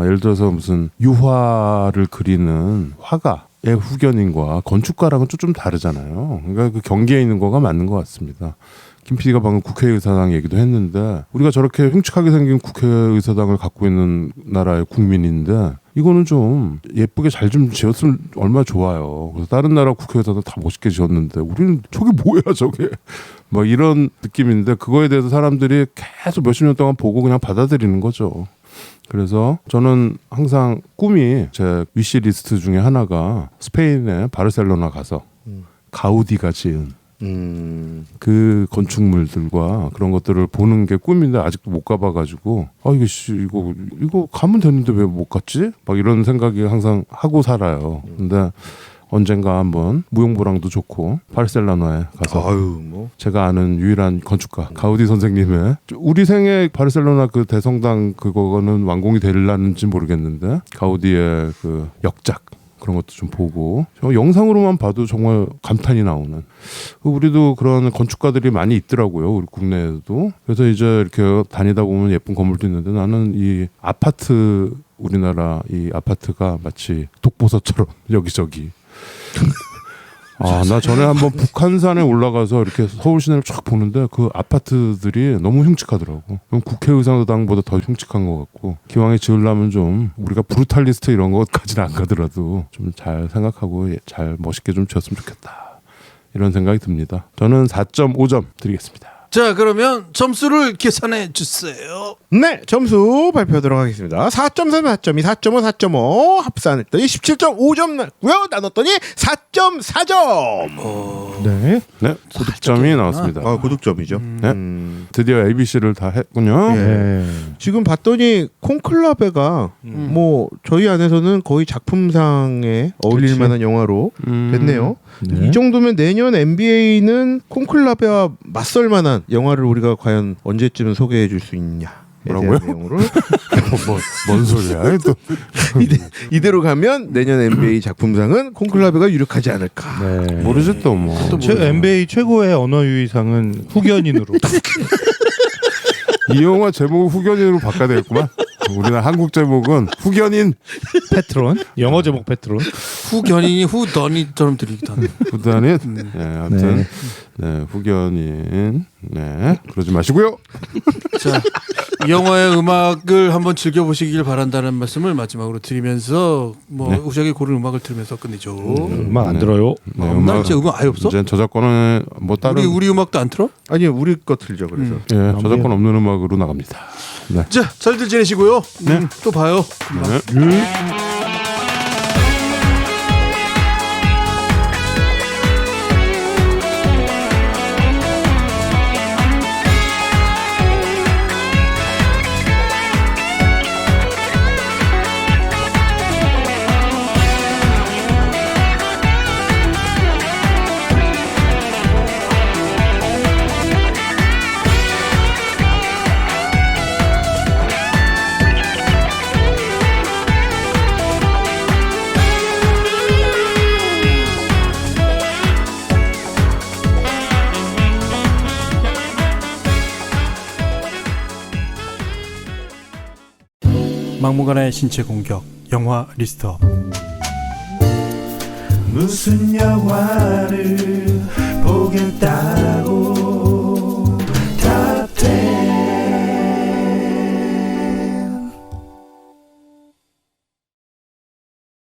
예를 들어서 무슨 유화를 그리는 화가의 후견인과 건축가랑은 좀 다르잖아요. 그러니까 그 경계에 있는 거가 맞는 것 같습니다. 김 PD가 방금 국회의사당 얘기도 했는데 우리가 저렇게 흉측하게 생긴 국회의사당을 갖고 있는 나라의 국민인데 이거는 좀 예쁘게 잘 좀 지었으면 얼마나 좋아요. 그래서 다른 나라 국회의사당 다 멋있게 지었는데 우리는 저게 뭐야 저게 막 이런 느낌인데 그거에 대해서 사람들이 계속 몇십 년 동안 보고 그냥 받아들이는 거죠. 그래서 저는 항상 꿈이 제 위시리스트 중에 하나가 스페인의 바르셀로나 가서 가우디가 지은 그 건축물들과 그런 것들을 보는 게 꿈인데 아직도 못 가봐가지고 이거 가면 되는데 왜 못 갔지? 막 이런 생각이 항상 하고 살아요. 근데 언젠가 한번 무용보랑도 좋고 바르셀로나에 가서 제가 아는 유일한 건축가 가우디 선생님의 우리 생애 바르셀로나 그 대성당 그거는 완공이 될라는지 모르겠는데 가우디의 그 역작 그런 것도 좀 보고 영상으로만 봐도 정말 감탄이 나오는 우리도 그런 건축가들이 많이 있더라고요. 우리 국내에도. 그래서 이제 이렇게 다니다 보면 예쁜 건물도 있는데 나는 이 아파트 우리나라 이 아파트가 마치 독보서처럼 여기저기 나 전에 한번 북한산에 올라가서 이렇게 서울 시내를 쫙 보는데 그 아파트들이 너무 흉측하더라고. 그럼 국회의사당보다 더 흉측한 것 같고 기왕에 지으려면 좀 우리가 브루탈리스트 이런 것까지는 안 가더라도 좀 잘 생각하고 잘 멋있게 좀 지었으면 좋겠다. 이런 생각이 듭니다. 저는 4.5점 드리겠습니다. 자, 그러면 점수를 계산해 주세요. 네, 점수 발표하도록 하겠습니다. 4.3, 4.2, 4.5, 4.5 합산했더니 17.5점 났고요. 나눴더니 4.4점. 네. 네, 고득점이 나왔습니다. 고득점이죠. 네, 드디어 ABC를 다 했군요. 네. 지금 봤더니 콘클라베가 뭐 저희 안에서는 거의 작품상에 어울릴 그치. 만한 영화로 됐네요. 네. 이 정도면 내년 NBA는 콘클라베와 맞설 만한 영화를 우리가 과연 언제쯤 소개해 줄 수 있냐. 뭐라고요? 뭔 소리야? 또 이대로 가면 내년 NBA 작품상은 콘클라베가 유력하지 않을까. 네. 모르지 또 뭐. NBA 최고의 언어 유희상은 후견인으로. 이 영화 제목을 후견인으로 바꿔야 되겠구만. 우리나라 한국 제목은 후견인 패트론. 영어 제목 패트론. 후견인이 후더니처럼 들리기도 하네. 후견인. 네, 아무튼 네, 후견인. 네, 그러지 마시고요. 자, 이 영화의 음악을 한번 즐겨보시길 바란다는 말씀을 마지막으로 드리면서 뭐 네. 우시하게 고른 음악을 들으면서 끝내죠. 음악 안 들어요. 네, 나 진짜 음악 아예 없어? 이제 저작권은 뭐 다른 우리 음악도 안 틀어? 아니 우리 거 틀죠. 그래서 예, 저작권 없는 음악으로 나갑니다. 네. 자, 잘들 지내시고요. 또 봐요. 네. 막무가내의 신체 공격 영화 리스트업. 무슨 영화를 보겠다